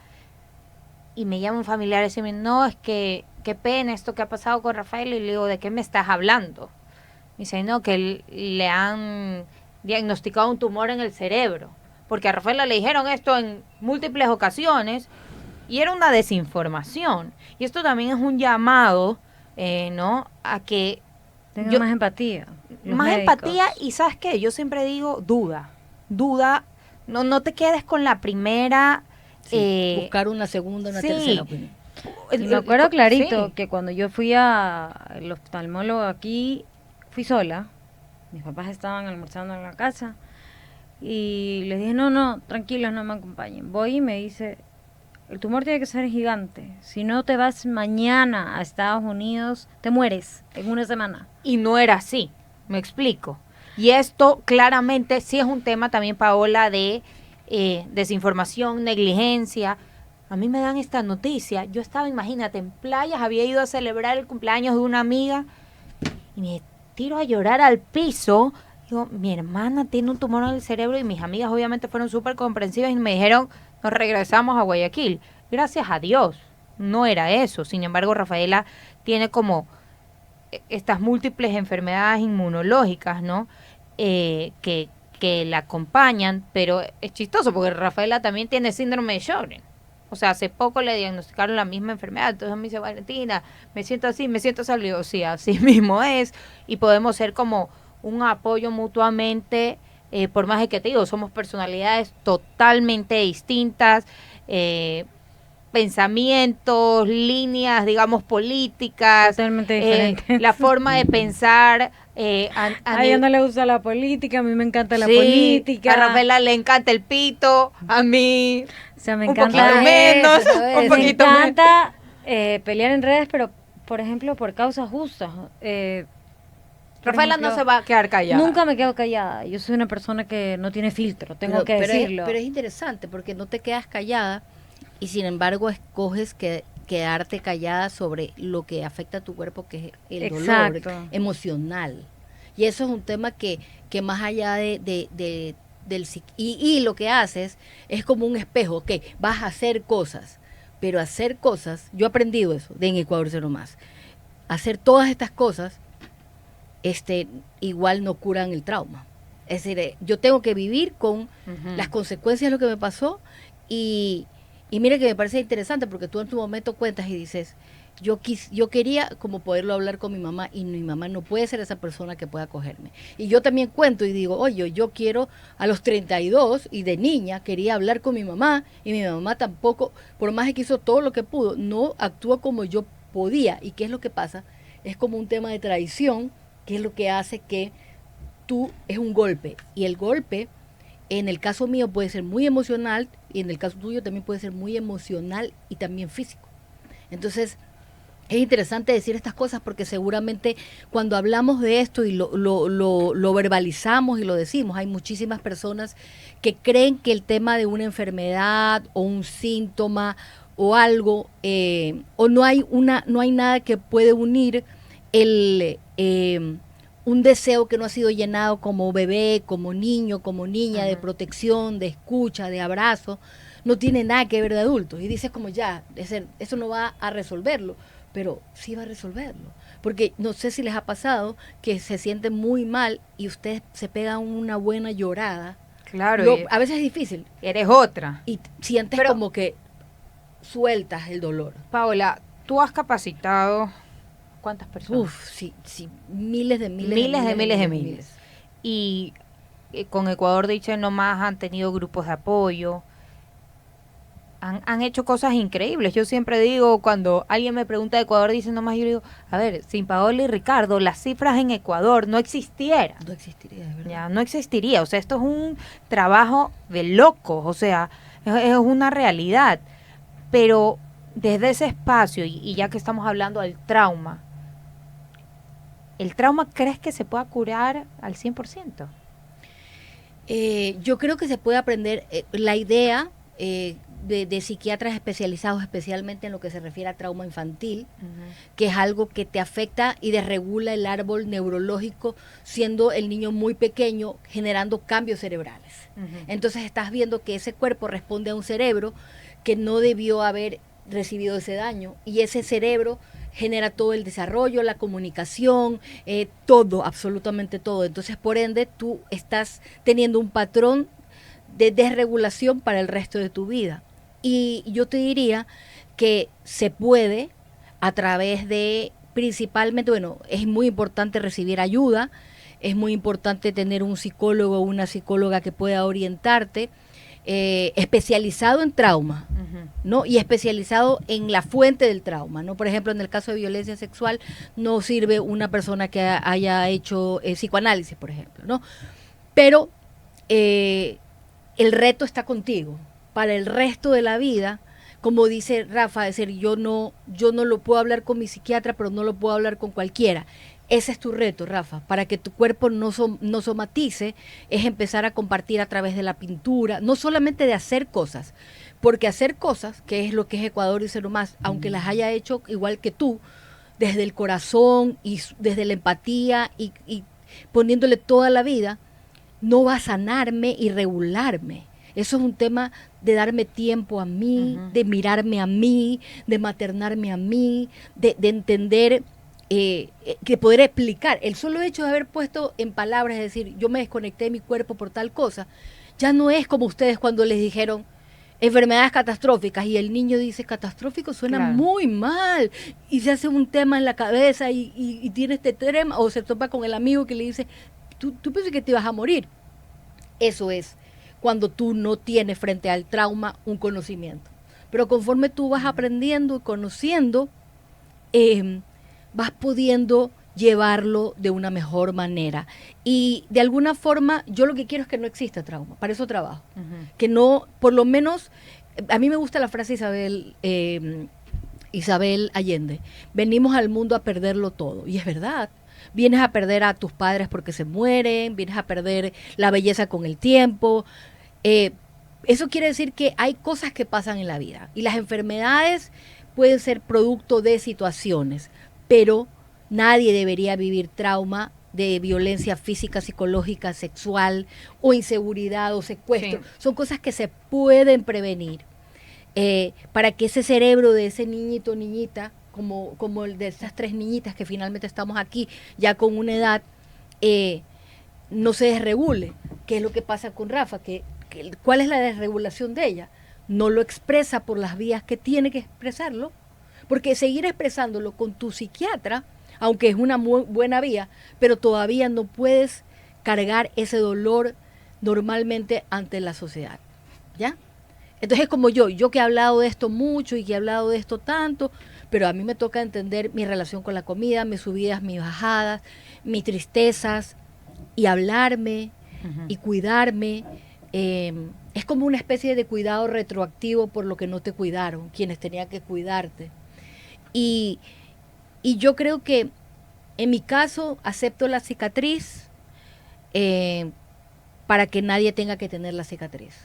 y me llama un familiar y dice, no, es que qué pena esto que ha pasado con Rafaela, y le digo, ¿de qué me estás hablando? Me dice, no, que le han diagnosticado un tumor en el cerebro, porque a Rafaela le dijeron esto en múltiples ocasiones y era una desinformación. Y esto también es un llamado, ¿no?, a que tengan más empatía. Más médicos. Empatía, y ¿sabes qué? Yo siempre digo, duda, no te quedes con la primera. Sí, buscar una segunda, una tercera opinión. Y me acuerdo clarito que cuando yo fui al oftalmólogo aquí, fui sola. Mis papás estaban almorzando en la casa y les dije, no, tranquilos, no me acompañen. Voy y me dice, el tumor tiene que ser gigante. Si no te vas mañana a Estados Unidos, te mueres en una semana. Y no era así, me explico. Y esto claramente sí es un tema también, Paola, de desinformación, negligencia. A mí me dan esta noticia. Yo estaba, imagínate, en playas, había ido a celebrar el cumpleaños de una amiga y me tiro a llorar al piso. Digo, mi hermana tiene un tumor en el cerebro, y mis amigas obviamente fueron súper comprensivas y me dijeron, nos regresamos a Guayaquil. Gracias a Dios, no era eso. Sin embargo, Rafaela tiene como estas múltiples enfermedades inmunológicas, ¿no? Que la acompañan, pero es chistoso porque Rafaela también tiene síndrome de Sjögren. O sea, hace poco le diagnosticaron la misma enfermedad. Entonces me dice, Valentina, me siento así, me siento salido. Sí, así mismo es. Y podemos ser como un apoyo mutuamente, por más de que te digo, somos personalidades totalmente distintas, pensamientos, líneas, digamos, políticas, totalmente diferentes. la forma de pensar. A ella no le gusta la política, a mí me encanta la política. A Rafaela le encanta el pito, a mí o sea, me un encanta poquito menos, un poquito me encanta pelear en redes, pero por ejemplo por causas justas. Rafaela no se va a quedar callada. Nunca me quedo callada. Yo soy una persona que no tiene filtro, tengo que decirlo. Pero es interesante porque no te quedas callada y sin embargo escoges quedarte callada sobre lo que afecta a tu cuerpo, que es el dolor emocional. Y eso es un tema que más allá del y lo que haces es como un espejo, que vas a hacer cosas, pero hacer cosas, yo he aprendido eso de en Ecuador Cero Más, hacer todas estas cosas igual no curan el trauma. Es decir, yo tengo que vivir con las consecuencias de lo que me pasó y mira que me parece interesante porque tú en tu momento cuentas y dices, yo quería como poderlo hablar con mi mamá y mi mamá no puede ser esa persona que pueda acogerme. Y yo también cuento y digo, oye, yo quiero a los 32 y de niña quería hablar con mi mamá y mi mamá tampoco, por más que hizo todo lo que pudo, no actúa como yo podía. ¿Y qué es lo que pasa? Es como un tema de traición, que es lo que hace que es un golpe. Y el golpe, en el caso mío, puede ser muy emocional y en el caso tuyo también puede ser muy emocional y también físico. Entonces, es interesante decir estas cosas porque seguramente cuando hablamos de esto y lo verbalizamos y lo decimos, hay muchísimas personas que creen que el tema de una enfermedad o un síntoma o algo, o no hay nada que puede unir un deseo que no ha sido llenado como bebé, como niño, como niña, de protección, de escucha, de abrazo, no tiene nada que ver de adultos. Y dices como ya, eso no va a resolverlo, pero sí va a resolverlo. Porque no sé si les ha pasado que se sienten muy mal y ustedes se pegan una buena llorada. Claro. A veces es difícil. Eres otra. Y sientes como que sueltas el dolor. Paola, tú has capacitado... ¿Cuántas personas? Sí, miles de miles. Y con Ecuador Dice No Más han tenido grupos de apoyo, han hecho cosas increíbles. Yo siempre digo, cuando alguien me pregunta de Ecuador Dice No Más, yo digo, a ver, sin Paola y Ricardo, las cifras en Ecuador no existieran. No existiría, de verdad. Ya, no existiría. O sea, esto es un trabajo de locos. O sea, es una realidad. Pero desde ese espacio, y ya que estamos hablando del trauma, ¿el trauma crees que se pueda curar al 100%? Yo creo que se puede aprender, la idea de psiquiatras especializados, especialmente en lo que se refiere a trauma infantil, que es algo que te afecta y desregula el árbol neurológico, siendo el niño muy pequeño, generando cambios cerebrales. Entonces estás viendo que ese cuerpo responde a un cerebro que no debió haber recibido ese daño, y ese cerebro genera todo el desarrollo, la comunicación, todo, absolutamente todo. Entonces, por ende, tú estás teniendo un patrón de desregulación para el resto de tu vida. Y yo te diría que se puede a través de, principalmente, bueno, es muy importante recibir ayuda, es muy importante tener un psicólogo o una psicóloga que pueda orientarte, especializado en trauma, ¿no? Y especializado en la fuente del trauma, ¿no? Por ejemplo, en el caso de violencia sexual no sirve una persona que haya hecho psicoanálisis, por ejemplo, ¿no? Pero el reto está contigo para el resto de la vida. Como dice Rafa, es decir, yo no lo puedo hablar con mi psiquiatra, pero no lo puedo hablar con cualquiera. Ese es tu reto, Rafa, para que tu cuerpo no somatice, es empezar a compartir a través de la pintura, no solamente de hacer cosas, porque hacer cosas, que es lo que es Ecuador y Ser Más, aunque las haya hecho igual que tú, desde el corazón y desde la empatía y poniéndole toda la vida, no va a sanarme y regularme. Eso es un tema de darme tiempo a mí, de mirarme a mí, de maternarme a mí, de entender, que poder explicar. El solo hecho de haber puesto en palabras, es decir, yo me desconecté de mi cuerpo por tal cosa, ya no es como ustedes cuando les dijeron enfermedades catastróficas y el niño dice catastrófico suena muy mal y se hace un tema en la cabeza y tiene este tema, o se topa con el amigo que le dice tú piensas que te ibas a morir. Eso es cuando tú no tienes frente al trauma un conocimiento, pero conforme tú vas aprendiendo y conociendo, vas pudiendo llevarlo de una mejor manera. Y de alguna forma, yo lo que quiero es que no exista trauma, para eso trabajo. Que no, por lo menos, a mí me gusta la frase Isabel Allende, venimos al mundo a perderlo todo, y es verdad. Vienes a perder a tus padres porque se mueren, vienes a perder la belleza con el tiempo. Eso quiere decir que hay cosas que pasan en la vida, y las enfermedades pueden ser producto de situaciones, pero nadie debería vivir trauma de violencia física, psicológica, sexual, o inseguridad o secuestro. Sí. Son cosas que se pueden prevenir, para que ese cerebro de ese niñito o niñita, como el de estas 3 niñitas que finalmente estamos aquí, ya con una edad, no se desregule. ¿Qué es lo que pasa con Rafa? ¿Cuál es la desregulación de ella? No lo expresa por las vías que tiene que expresarlo, porque seguir expresándolo con tu psiquiatra, aunque es una muy buena vía, pero todavía no puedes cargar ese dolor normalmente ante la sociedad, ¿ya? Entonces, como yo que he hablado de esto mucho y que he hablado de esto tanto, pero a mí me toca entender mi relación con la comida, mis subidas, mis bajadas, mis tristezas, y hablarme y cuidarme. Es como una especie de cuidado retroactivo por lo que no te cuidaron, quienes tenían que cuidarte. Y yo creo que en mi caso acepto la cicatriz, para que nadie tenga que tener la cicatriz.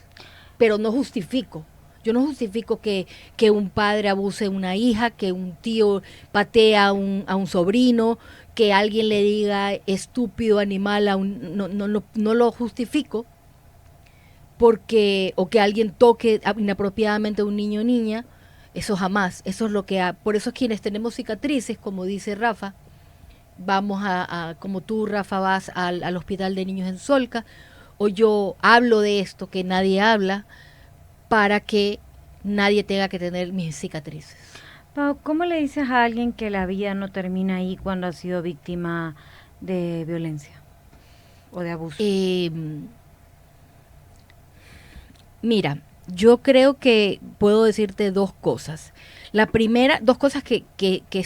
Pero no justifico. Yo no justifico que un padre abuse de una hija, que un tío patee a un sobrino, que alguien le diga estúpido animal no lo justifico, porque, o que alguien toque inapropiadamente a un niño o niña. Eso jamás. Eso es lo que por eso quienes tenemos cicatrices, como dice Rafa, vamos como tú, Rafa, vas al hospital de niños en Solca, o yo hablo de esto que nadie habla, para que nadie tenga que tener mis cicatrices. Pau, ¿cómo le dices a alguien que la vida no termina ahí cuando ha sido víctima de violencia o de abuso? Mira, yo creo que puedo decirte 2 cosas. La primera, 2 cosas que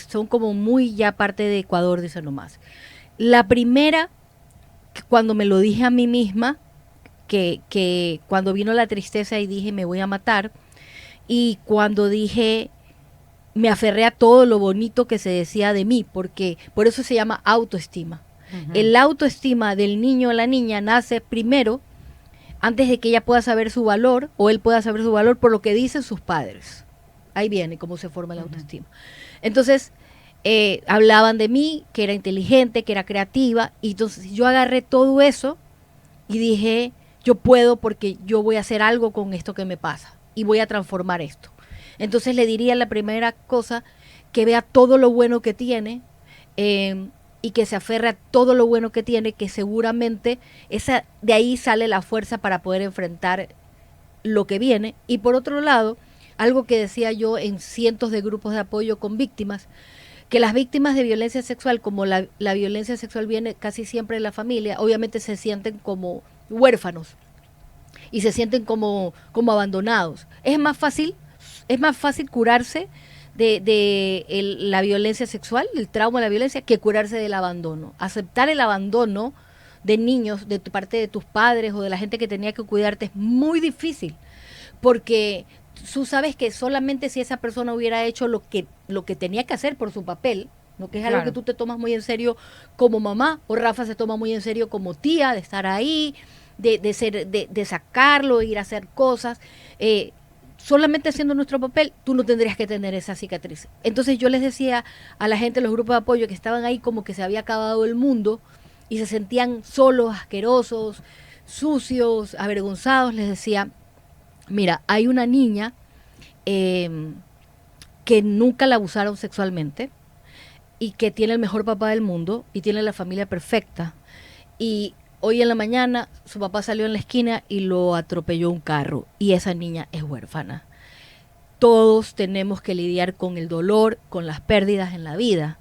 son como muy ya parte de Ecuador, dice nomás. La primera, cuando me lo dije a mí misma, que cuando vino la tristeza y dije me voy a matar, y cuando dije me aferré a todo lo bonito que se decía de mí, porque por eso se llama autoestima. El autoestima del niño o la niña nace primero, antes de que ella pueda saber su valor, o él pueda saber su valor por lo que dicen sus padres. Ahí viene cómo se forma la autoestima. Entonces, hablaban de mí, que era inteligente, que era creativa, y entonces yo agarré todo eso y dije, yo puedo porque yo voy a hacer algo con esto que me pasa y voy a transformar esto. Entonces le diría la primera cosa, que vea todo lo bueno que tiene, y que se aferre a todo lo bueno que tiene, que seguramente de ahí sale la fuerza para poder enfrentar lo que viene. Y por otro lado, algo que decía yo en cientos de grupos de apoyo con víctimas, que las víctimas de violencia sexual, como la violencia sexual viene casi siempre de la familia, obviamente se sienten como huérfanos y se sienten como abandonados. Es más fácil curarse de la violencia sexual, el trauma de la violencia, que curarse del abandono. Aceptar el abandono de niños, de parte de tus padres o de la gente que tenía que cuidarte, es muy difícil, porque tú sabes que solamente si esa persona hubiera hecho lo que tenía que hacer por su papel, ¿no? Que es algo que tú te tomas muy en serio como mamá, o Rafa se toma muy en serio como tía, de estar ahí, de sacarlo, ir a hacer cosas, solamente haciendo nuestro papel, tú no tendrías que tener esa cicatriz. Entonces yo les decía a la gente, los grupos de apoyo que estaban ahí como que se había acabado el mundo y se sentían solos, asquerosos, sucios, avergonzados, les decía, mira, hay una niña que nunca la abusaron sexualmente y que tiene el mejor papá del mundo y tiene la familia perfecta, y hoy en la mañana su papá salió en la esquina y lo atropelló un carro y esa niña es huérfana. Todos tenemos que lidiar con el dolor, con las pérdidas en la vida.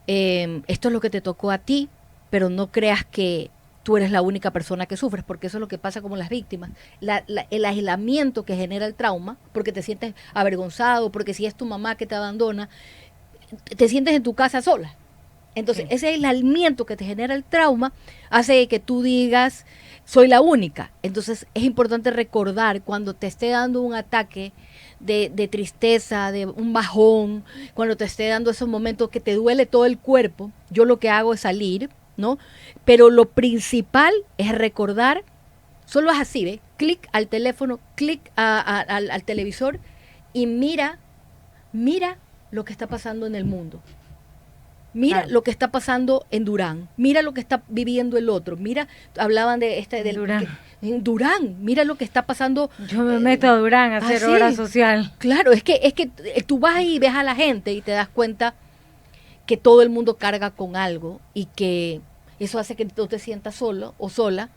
Esto es lo que te tocó a ti, pero no creas que tú eres la única persona que sufres, porque eso es lo que pasa como las víctimas. El aislamiento que genera el trauma, porque te sientes avergonzado, porque si es tu mamá que te abandona, te sientes en tu casa sola. Entonces, sí, ese aislamiento que te genera el trauma hace que tú digas, soy la única. Entonces, es importante recordar cuando te esté dando un ataque de tristeza, de un bajón, cuando te esté dando esos momentos que te duele todo el cuerpo, yo lo que hago es salir, ¿no? Pero lo principal es recordar, solo es así, ¿ves? Clic al teléfono, clic al televisor y mira lo que está pasando en el mundo. Mira lo que está pasando en Durán, mira lo que está viviendo el otro, mira, hablaban de Durán. En Durán, mira lo que está pasando. Yo me meto a Durán a hacer obra social. Claro, es que tú vas ahí y ves a la gente y te das cuenta que todo el mundo carga con algo y que eso hace que tú te sientas solo o sola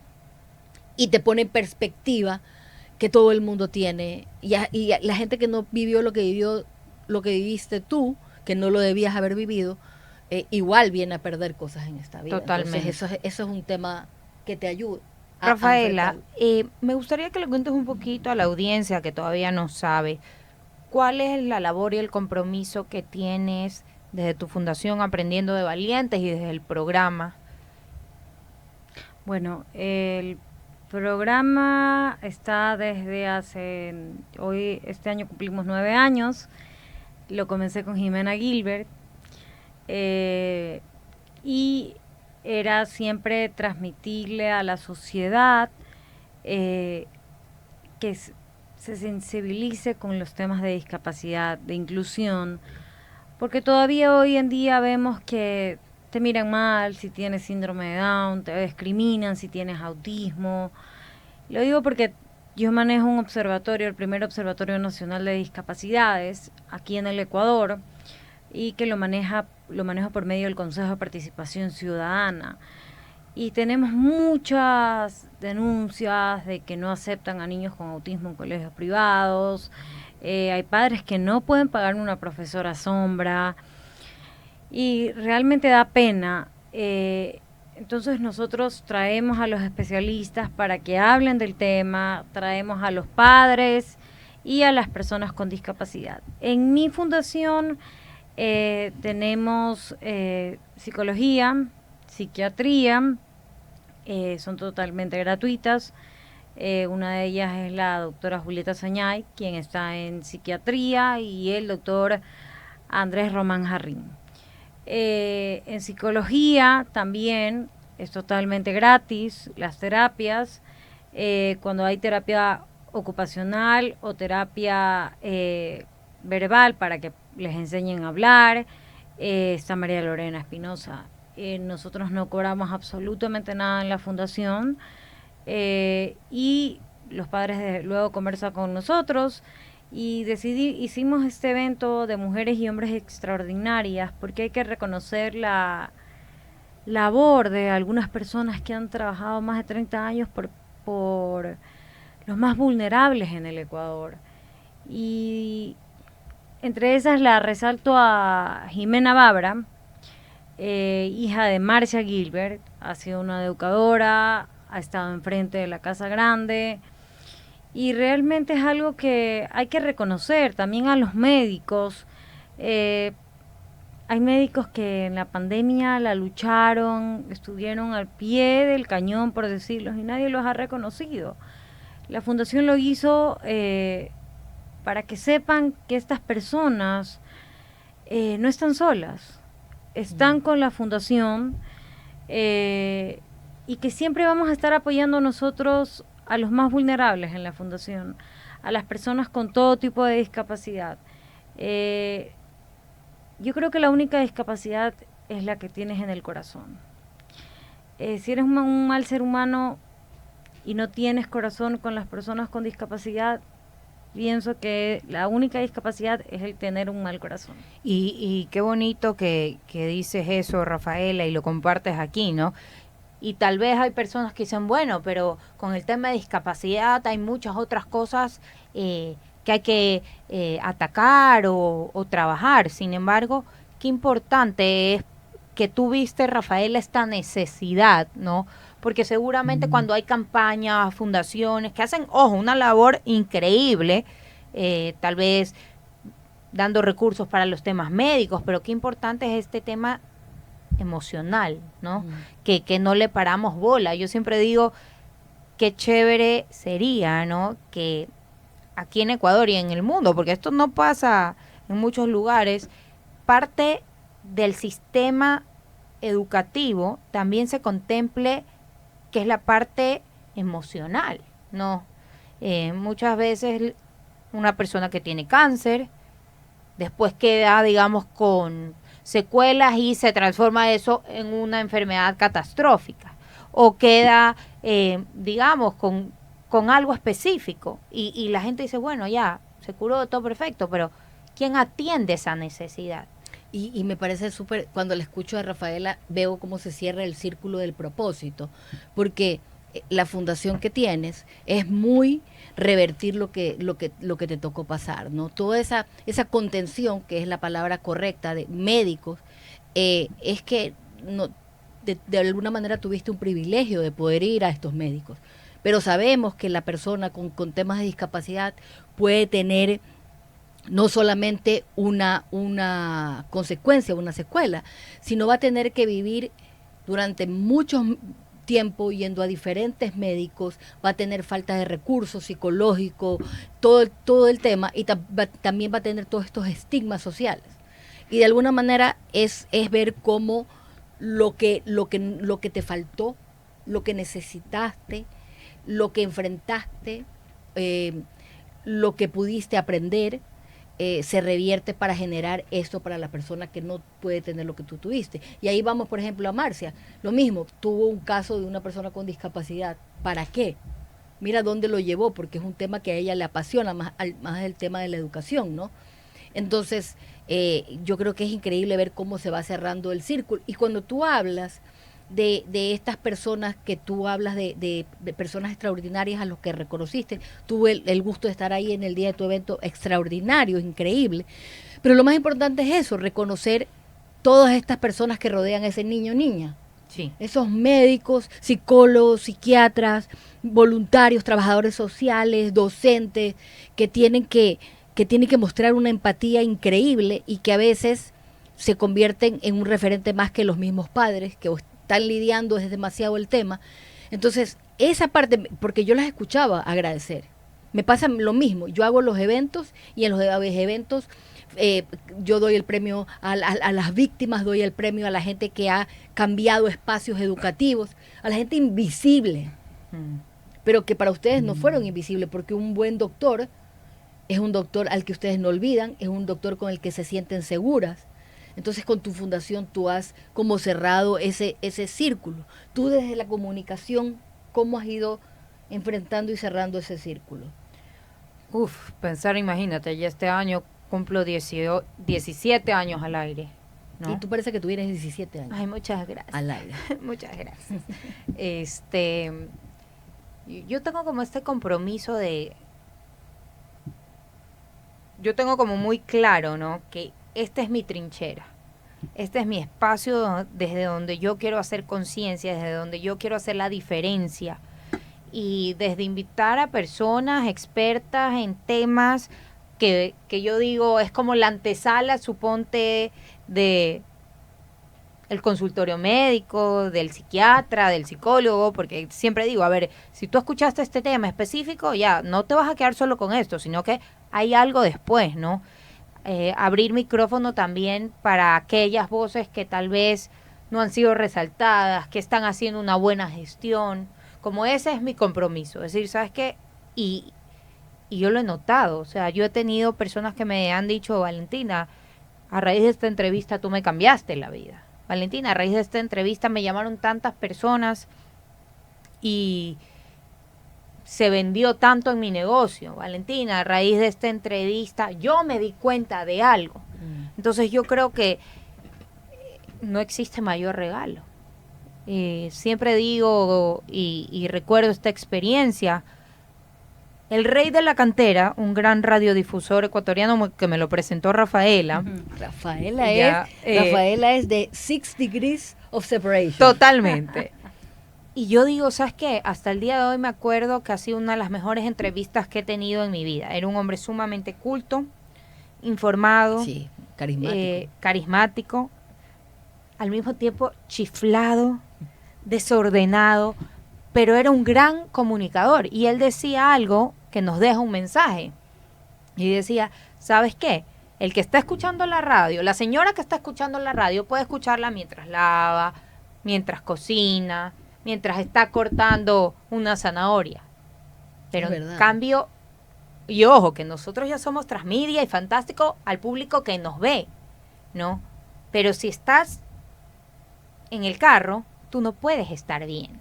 y te pone en perspectiva que todo el mundo tiene, y la gente que no vivió lo que viviste tú, que no lo debías haber vivido, igual viene a perder cosas en esta vida. Totalmente. Entonces eso es un tema que te ayuda. Rafaela, me gustaría que le cuentes un poquito a la audiencia que todavía no sabe cuál es la labor y el compromiso que tienes desde tu fundación Aprendiendo de Valientes y desde el programa. Bueno, el programa está desde este año cumplimos 9 años, lo comencé con Jimena Gilbert, y era siempre transmitirle a la sociedad que se sensibilice con los temas de discapacidad, de inclusión, porque todavía hoy en día vemos que te miran mal si tienes síndrome de Down, te discriminan si tienes autismo. Lo digo porque yo manejo un observatorio, el primer Observatorio Nacional de Discapacidades, aquí en el Ecuador, y que lo manejo por medio del Consejo de Participación Ciudadana. Y tenemos muchas denuncias de que no aceptan a niños con autismo en colegios privados. Hay padres que no pueden pagar una profesora sombra y realmente da pena. Entonces nosotros traemos a los especialistas para que hablen del tema, traemos a los padres y a las personas con discapacidad. En mi fundación tenemos psicología, psiquiatría, son totalmente gratuitas. Una de ellas es la doctora Julieta Sañay, quien está en psiquiatría, y el doctor Andrés Román Jarrín. En psicología también es totalmente gratis las terapias. Cuando hay terapia ocupacional o terapia verbal para que les enseñen a hablar, está María Lorena Espinosa. Nosotros no cobramos absolutamente nada en la fundación, y los padres luego conversan con nosotros y hicimos este evento de mujeres y hombres extraordinarias, porque hay que reconocer la labor de algunas personas que han trabajado más de 30 años por los más vulnerables en el Ecuador. Y entre esas la resalto a Jimena Babra, hija de Marcia Gilbert. Ha sido una educadora, ha estado enfrente de la Casa Grande, y realmente es algo que hay que reconocer. También a los médicos. Hay médicos que en la pandemia la lucharon, estuvieron al pie del cañón, por decirlo, y nadie los ha reconocido. La fundación lo hizo para que sepan que estas personas no están solas, están con la fundación, y que siempre vamos a estar apoyando nosotros a los más vulnerables en la fundación, a las personas con todo tipo de discapacidad. Yo creo que la única discapacidad es la que tienes en el corazón. Si eres un mal ser humano y no tienes corazón con las personas con discapacidad, pienso que la única discapacidad es el tener un mal corazón. Y qué bonito que dices eso, Rafaela, y lo compartes aquí, ¿no? Y tal vez hay personas que dicen, bueno, pero con el tema de discapacidad hay muchas otras cosas que hay que atacar o trabajar. Sin embargo, qué importante es que tú viste, Rafaela, esta necesidad, ¿no? Porque seguramente cuando hay campañas, fundaciones que hacen, ojo, una labor increíble, tal vez dando recursos para los temas médicos, pero qué importante es este tema emocional, ¿no? Que no le paramos bola. Yo siempre digo, qué chévere sería, ¿no? Que aquí en Ecuador y en el mundo, porque esto no pasa en muchos lugares, parte del sistema educativo también se contemple que es la parte emocional, ¿no? Muchas veces una persona que tiene cáncer, después queda, digamos, con secuelas y se transforma eso en una enfermedad catastrófica, o queda, digamos, con algo específico, y la gente dice, bueno, ya, se curó, todo perfecto, pero ¿quién atiende esa necesidad? Y me parece súper, cuando le escucho a Rafaela, veo cómo se cierra el círculo del propósito, porque la fundación que tienes es muy revertir lo que te tocó pasar, ¿no? Toda esa contención, que es la palabra correcta, de médicos, es que no, de alguna manera tuviste un privilegio de poder ir a estos médicos, pero sabemos que la persona con temas de discapacidad puede tener no solamente una consecuencia, una secuela, sino va a tener que vivir durante mucho tiempo yendo a diferentes médicos, va a tener falta de recursos psicológicos, todo el tema, y también va a tener todos estos estigmas sociales. Y de alguna manera es ver cómo lo que te faltó, lo que necesitaste, lo que enfrentaste, lo que pudiste aprender, se revierte para generar esto para la persona que no puede tener lo que tú tuviste. Y ahí vamos, por ejemplo, a Marcia. Lo mismo, tuvo un caso de una persona con discapacidad. ¿Para qué? Mira dónde lo llevó, porque es un tema que a ella le apasiona, más el tema de la educación, ¿no? Entonces, yo creo que es increíble ver cómo se va cerrando el círculo. Y cuando tú hablas de estas personas, que tú hablas de personas extraordinarias a los que reconociste, tuve el gusto de estar ahí en el día de tu evento, extraordinario, increíble, pero lo más importante es eso, reconocer todas estas personas que rodean a ese niño o niña, Sí. esos médicos, psicólogos, psiquiatras, voluntarios, trabajadores sociales, docentes, que tienen que mostrar una empatía increíble, y que a veces se convierten en un referente más que los mismos padres, que están lidiando, es demasiado el tema. Entonces, esa parte, porque yo las escuchaba agradecer. Me pasa lo mismo, yo hago los eventos y en los eventos yo doy el premio a las víctimas, doy el premio a la gente que ha cambiado espacios educativos, a la gente invisible, pero que para ustedes no fueron invisibles, porque un buen doctor es un doctor al que ustedes no olvidan, es un doctor con el que se sienten seguras. Entonces con tu fundación tú has como cerrado ese círculo. Tú desde la comunicación, ¿cómo has ido enfrentando y cerrando ese círculo? Pensar, imagínate, ya este año cumplo 17 años al aire, ¿no? Y tú parece que tuvieras 17 años. Ay, muchas gracias. Al aire. Muchas gracias. Yo tengo como este compromiso yo tengo como muy claro, ¿no? Que esta es mi trinchera. Este es mi espacio desde donde yo quiero hacer conciencia, desde donde yo quiero hacer la diferencia. Y desde invitar a personas expertas en temas que yo digo es como la antesala, suponte, de el consultorio médico, del psiquiatra, del psicólogo, porque siempre digo, a ver, si tú escuchaste este tema específico, ya, no te vas a quedar solo con esto, sino que hay algo después, ¿no? Abrir micrófono también para aquellas voces que tal vez no han sido resaltadas, que están haciendo una buena gestión, como ese es mi compromiso, es decir, ¿sabes qué? Y yo lo he notado, o sea, yo he tenido personas que me han dicho, Valentina, a raíz de esta entrevista tú me cambiaste la vida. Valentina, a raíz de esta entrevista me llamaron tantas personas y se vendió tanto en mi negocio. Valentina, a raíz de esta entrevista yo me di cuenta de algo. Entonces yo creo que no existe mayor regalo. Siempre digo y recuerdo esta experiencia. El rey de la cantera, un gran radiodifusor ecuatoriano que me lo presentó Rafaela. Rafaela es de 6 Degrees of Separation. Totalmente. Y yo digo, ¿sabes qué? Hasta el día de hoy me acuerdo que ha sido una de las mejores entrevistas que he tenido en mi vida. Era un hombre sumamente culto, informado, sí, carismático, al mismo tiempo chiflado, desordenado, pero era un gran comunicador. Y él decía algo que nos deja un mensaje. Y decía, ¿sabes qué? El que está escuchando la radio, la señora que está escuchando la radio puede escucharla mientras lava, mientras cocina, mientras está cortando una zanahoria. Pero en cambio, y ojo, que nosotros ya somos transmedia y fantástico al público que nos ve, ¿no? Pero si estás en el carro, tú no puedes estar viendo.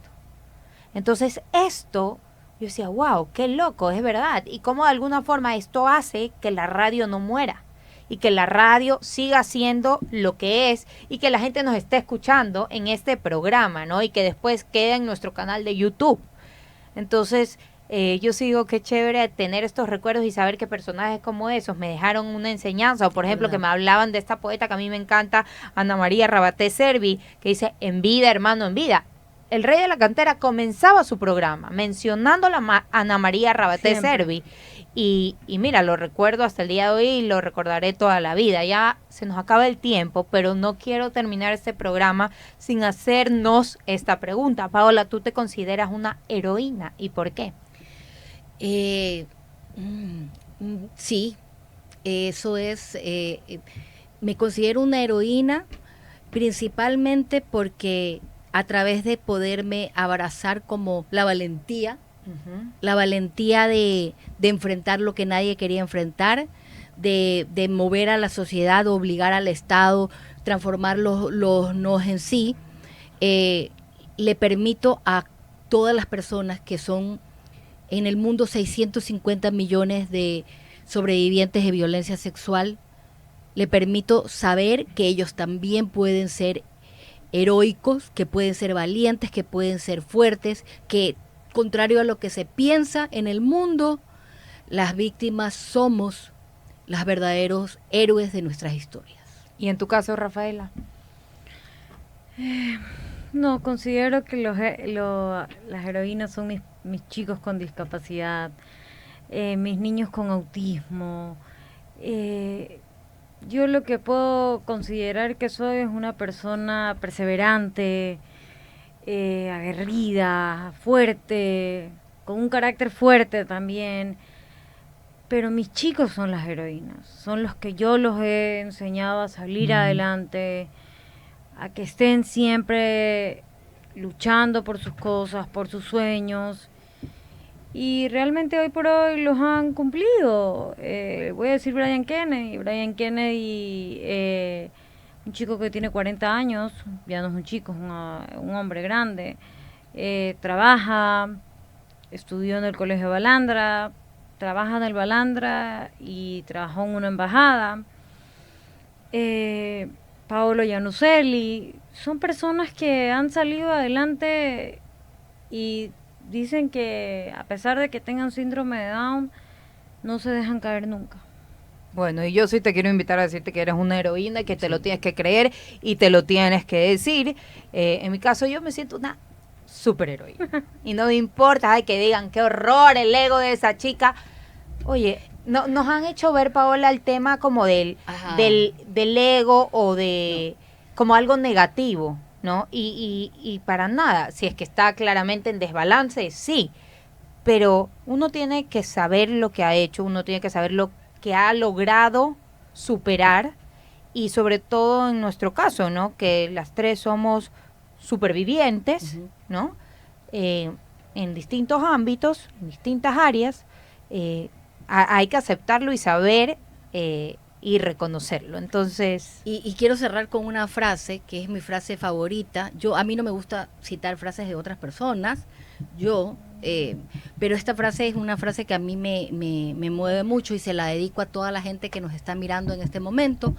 Entonces esto, yo decía, wow, qué loco, es verdad. Y cómo de alguna forma esto hace que la radio no muera y que la radio siga siendo lo que es y que la gente nos esté escuchando en este programa, ¿no? Y que después quede en nuestro canal de YouTube. Entonces, yo sigo, qué chévere tener estos recuerdos y saber que personajes como esos me dejaron una enseñanza. O por ejemplo, que me hablaban de esta poeta que a mí me encanta, Ana María Rabaté Servi, que dice, en vida, hermano, en vida. El rey de la cantera comenzaba su programa mencionando a Ana María Rabaté Servi. Y mira, lo recuerdo hasta el día de hoy y lo recordaré toda la vida. Ya se nos acaba el tiempo, pero no quiero terminar este programa sin hacernos esta pregunta. Paola, ¿tú te consideras una heroína y por qué? Sí, eso es, me considero una heroína principalmente porque a través de poderme abrazar como la valentía de enfrentar lo que nadie quería enfrentar, de mover a la sociedad, obligar al Estado, transformar los nos en sí, le permito a todas las personas que son en el mundo 650 millones de sobrevivientes de violencia sexual, le permito saber que ellos también pueden ser heroicos, que pueden ser valientes, que pueden ser fuertes, que contrario a lo que se piensa en el mundo, las víctimas somos los verdaderos héroes de nuestras historias. ¿Y en tu caso, Rafaela? No, considero que las heroínas son mis chicos con discapacidad, mis niños con autismo. Yo lo que puedo considerar que soy es una persona perseverante, aguerrida, fuerte, con un carácter fuerte también. Pero mis chicos son las heroínas, son los que yo los he enseñado a salir adelante, a que estén siempre luchando por sus cosas, por sus sueños. Y realmente hoy por hoy los han cumplido. Voy a decir Brian Kennedy. Brian Kennedy, un chico que tiene 40 años, ya no es un chico, es un hombre grande. Trabaja, estudió en el Colegio Balandra, trabaja en el Balandra y trabajó en una embajada. Paolo Januselli, son personas que han salido adelante y dicen que a pesar de que tengan síndrome de Down, no se dejan caer nunca. Bueno, y yo sí te quiero invitar a decirte que eres una heroína y que te lo tienes que creer y te lo tienes que decir. En mi caso yo me siento una superheroína. Y no me importa que digan qué horror el ego de esa chica. Oye, no, nos han hecho ver, Paola, el tema como del ego o de como algo negativo, ¿no? Y para nada, si es que está claramente en desbalance, sí. Pero uno tiene que saber lo que ha hecho, uno tiene que saber lo que ha logrado superar y sobre todo en nuestro caso, ¿no? Que las tres somos supervivientes, ¿no? En distintos ámbitos, en distintas áreas, hay que aceptarlo y saber y reconocerlo. Entonces, y quiero cerrar con una frase que es mi frase favorita. A mí no me gusta citar frases de otras personas, pero esta frase es una frase que a mí me mueve mucho y se la dedico a toda la gente que nos está mirando en este momento.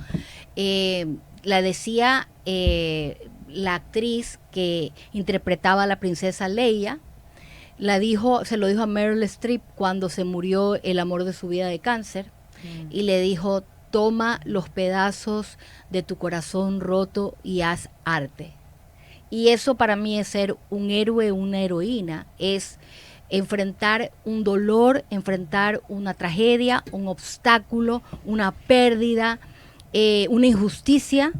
La decía la actriz que interpretaba a la princesa Leia. Se lo dijo a Meryl Streep cuando se murió el amor de su vida de cáncer, y le dijo: toma los pedazos de tu corazón roto y haz arte. Y eso para mí es ser un héroe, una heroína, es enfrentar un dolor, enfrentar una tragedia, un obstáculo, una pérdida, una injusticia,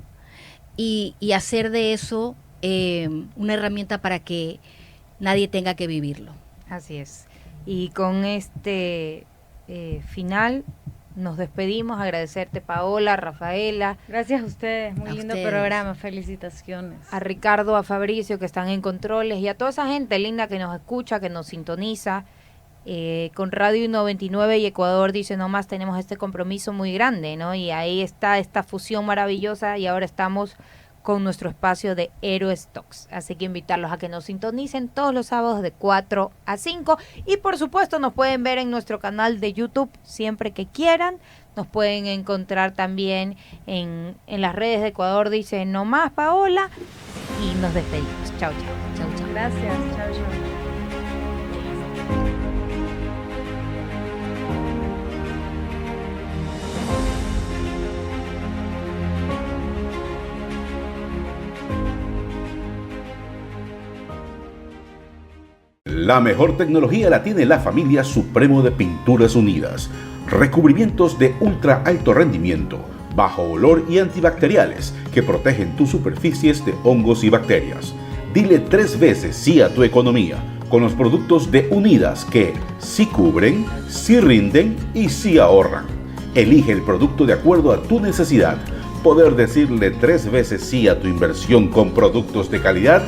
y hacer de eso una herramienta para que nadie tenga que vivirlo. Así es. Y con este final nos despedimos. Agradecerte, Paola, Rafaela. Gracias a ustedes, muy lindo programa, felicitaciones. A Ricardo, a Fabricio, que están en controles, y a toda esa gente linda que nos escucha, que nos sintoniza. Con Radio 99 y Ecuador Dice No Más tenemos este compromiso muy grande, ¿no? Y ahí está esta fusión maravillosa, y ahora estamos con nuestro espacio de Héroes Talks. Así que invitarlos a que nos sintonicen todos los sábados de 4 a 5. Y por supuesto nos pueden ver en nuestro canal de YouTube siempre que quieran. Nos pueden encontrar también en las redes de Ecuador Dice No Más, Paola. Y nos despedimos. Chao, chao. Chao, chao. Gracias. Chao, chao. La mejor tecnología la tiene la familia Supremo de Pinturas Unidas. Recubrimientos de ultra alto rendimiento, bajo olor y antibacteriales que protegen tus superficies de hongos y bacterias. Dile 3 veces sí a tu economía con los productos de Unidas que sí cubren, sí rinden y sí ahorran. Elige el producto de acuerdo a tu necesidad. Poder decirle 3 veces sí a tu inversión con productos de calidad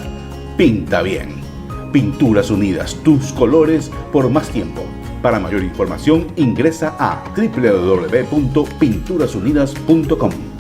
pinta bien. Pinturas Unidas, tus colores por más tiempo. Para mayor información ingresa a www.pinturasunidas.com.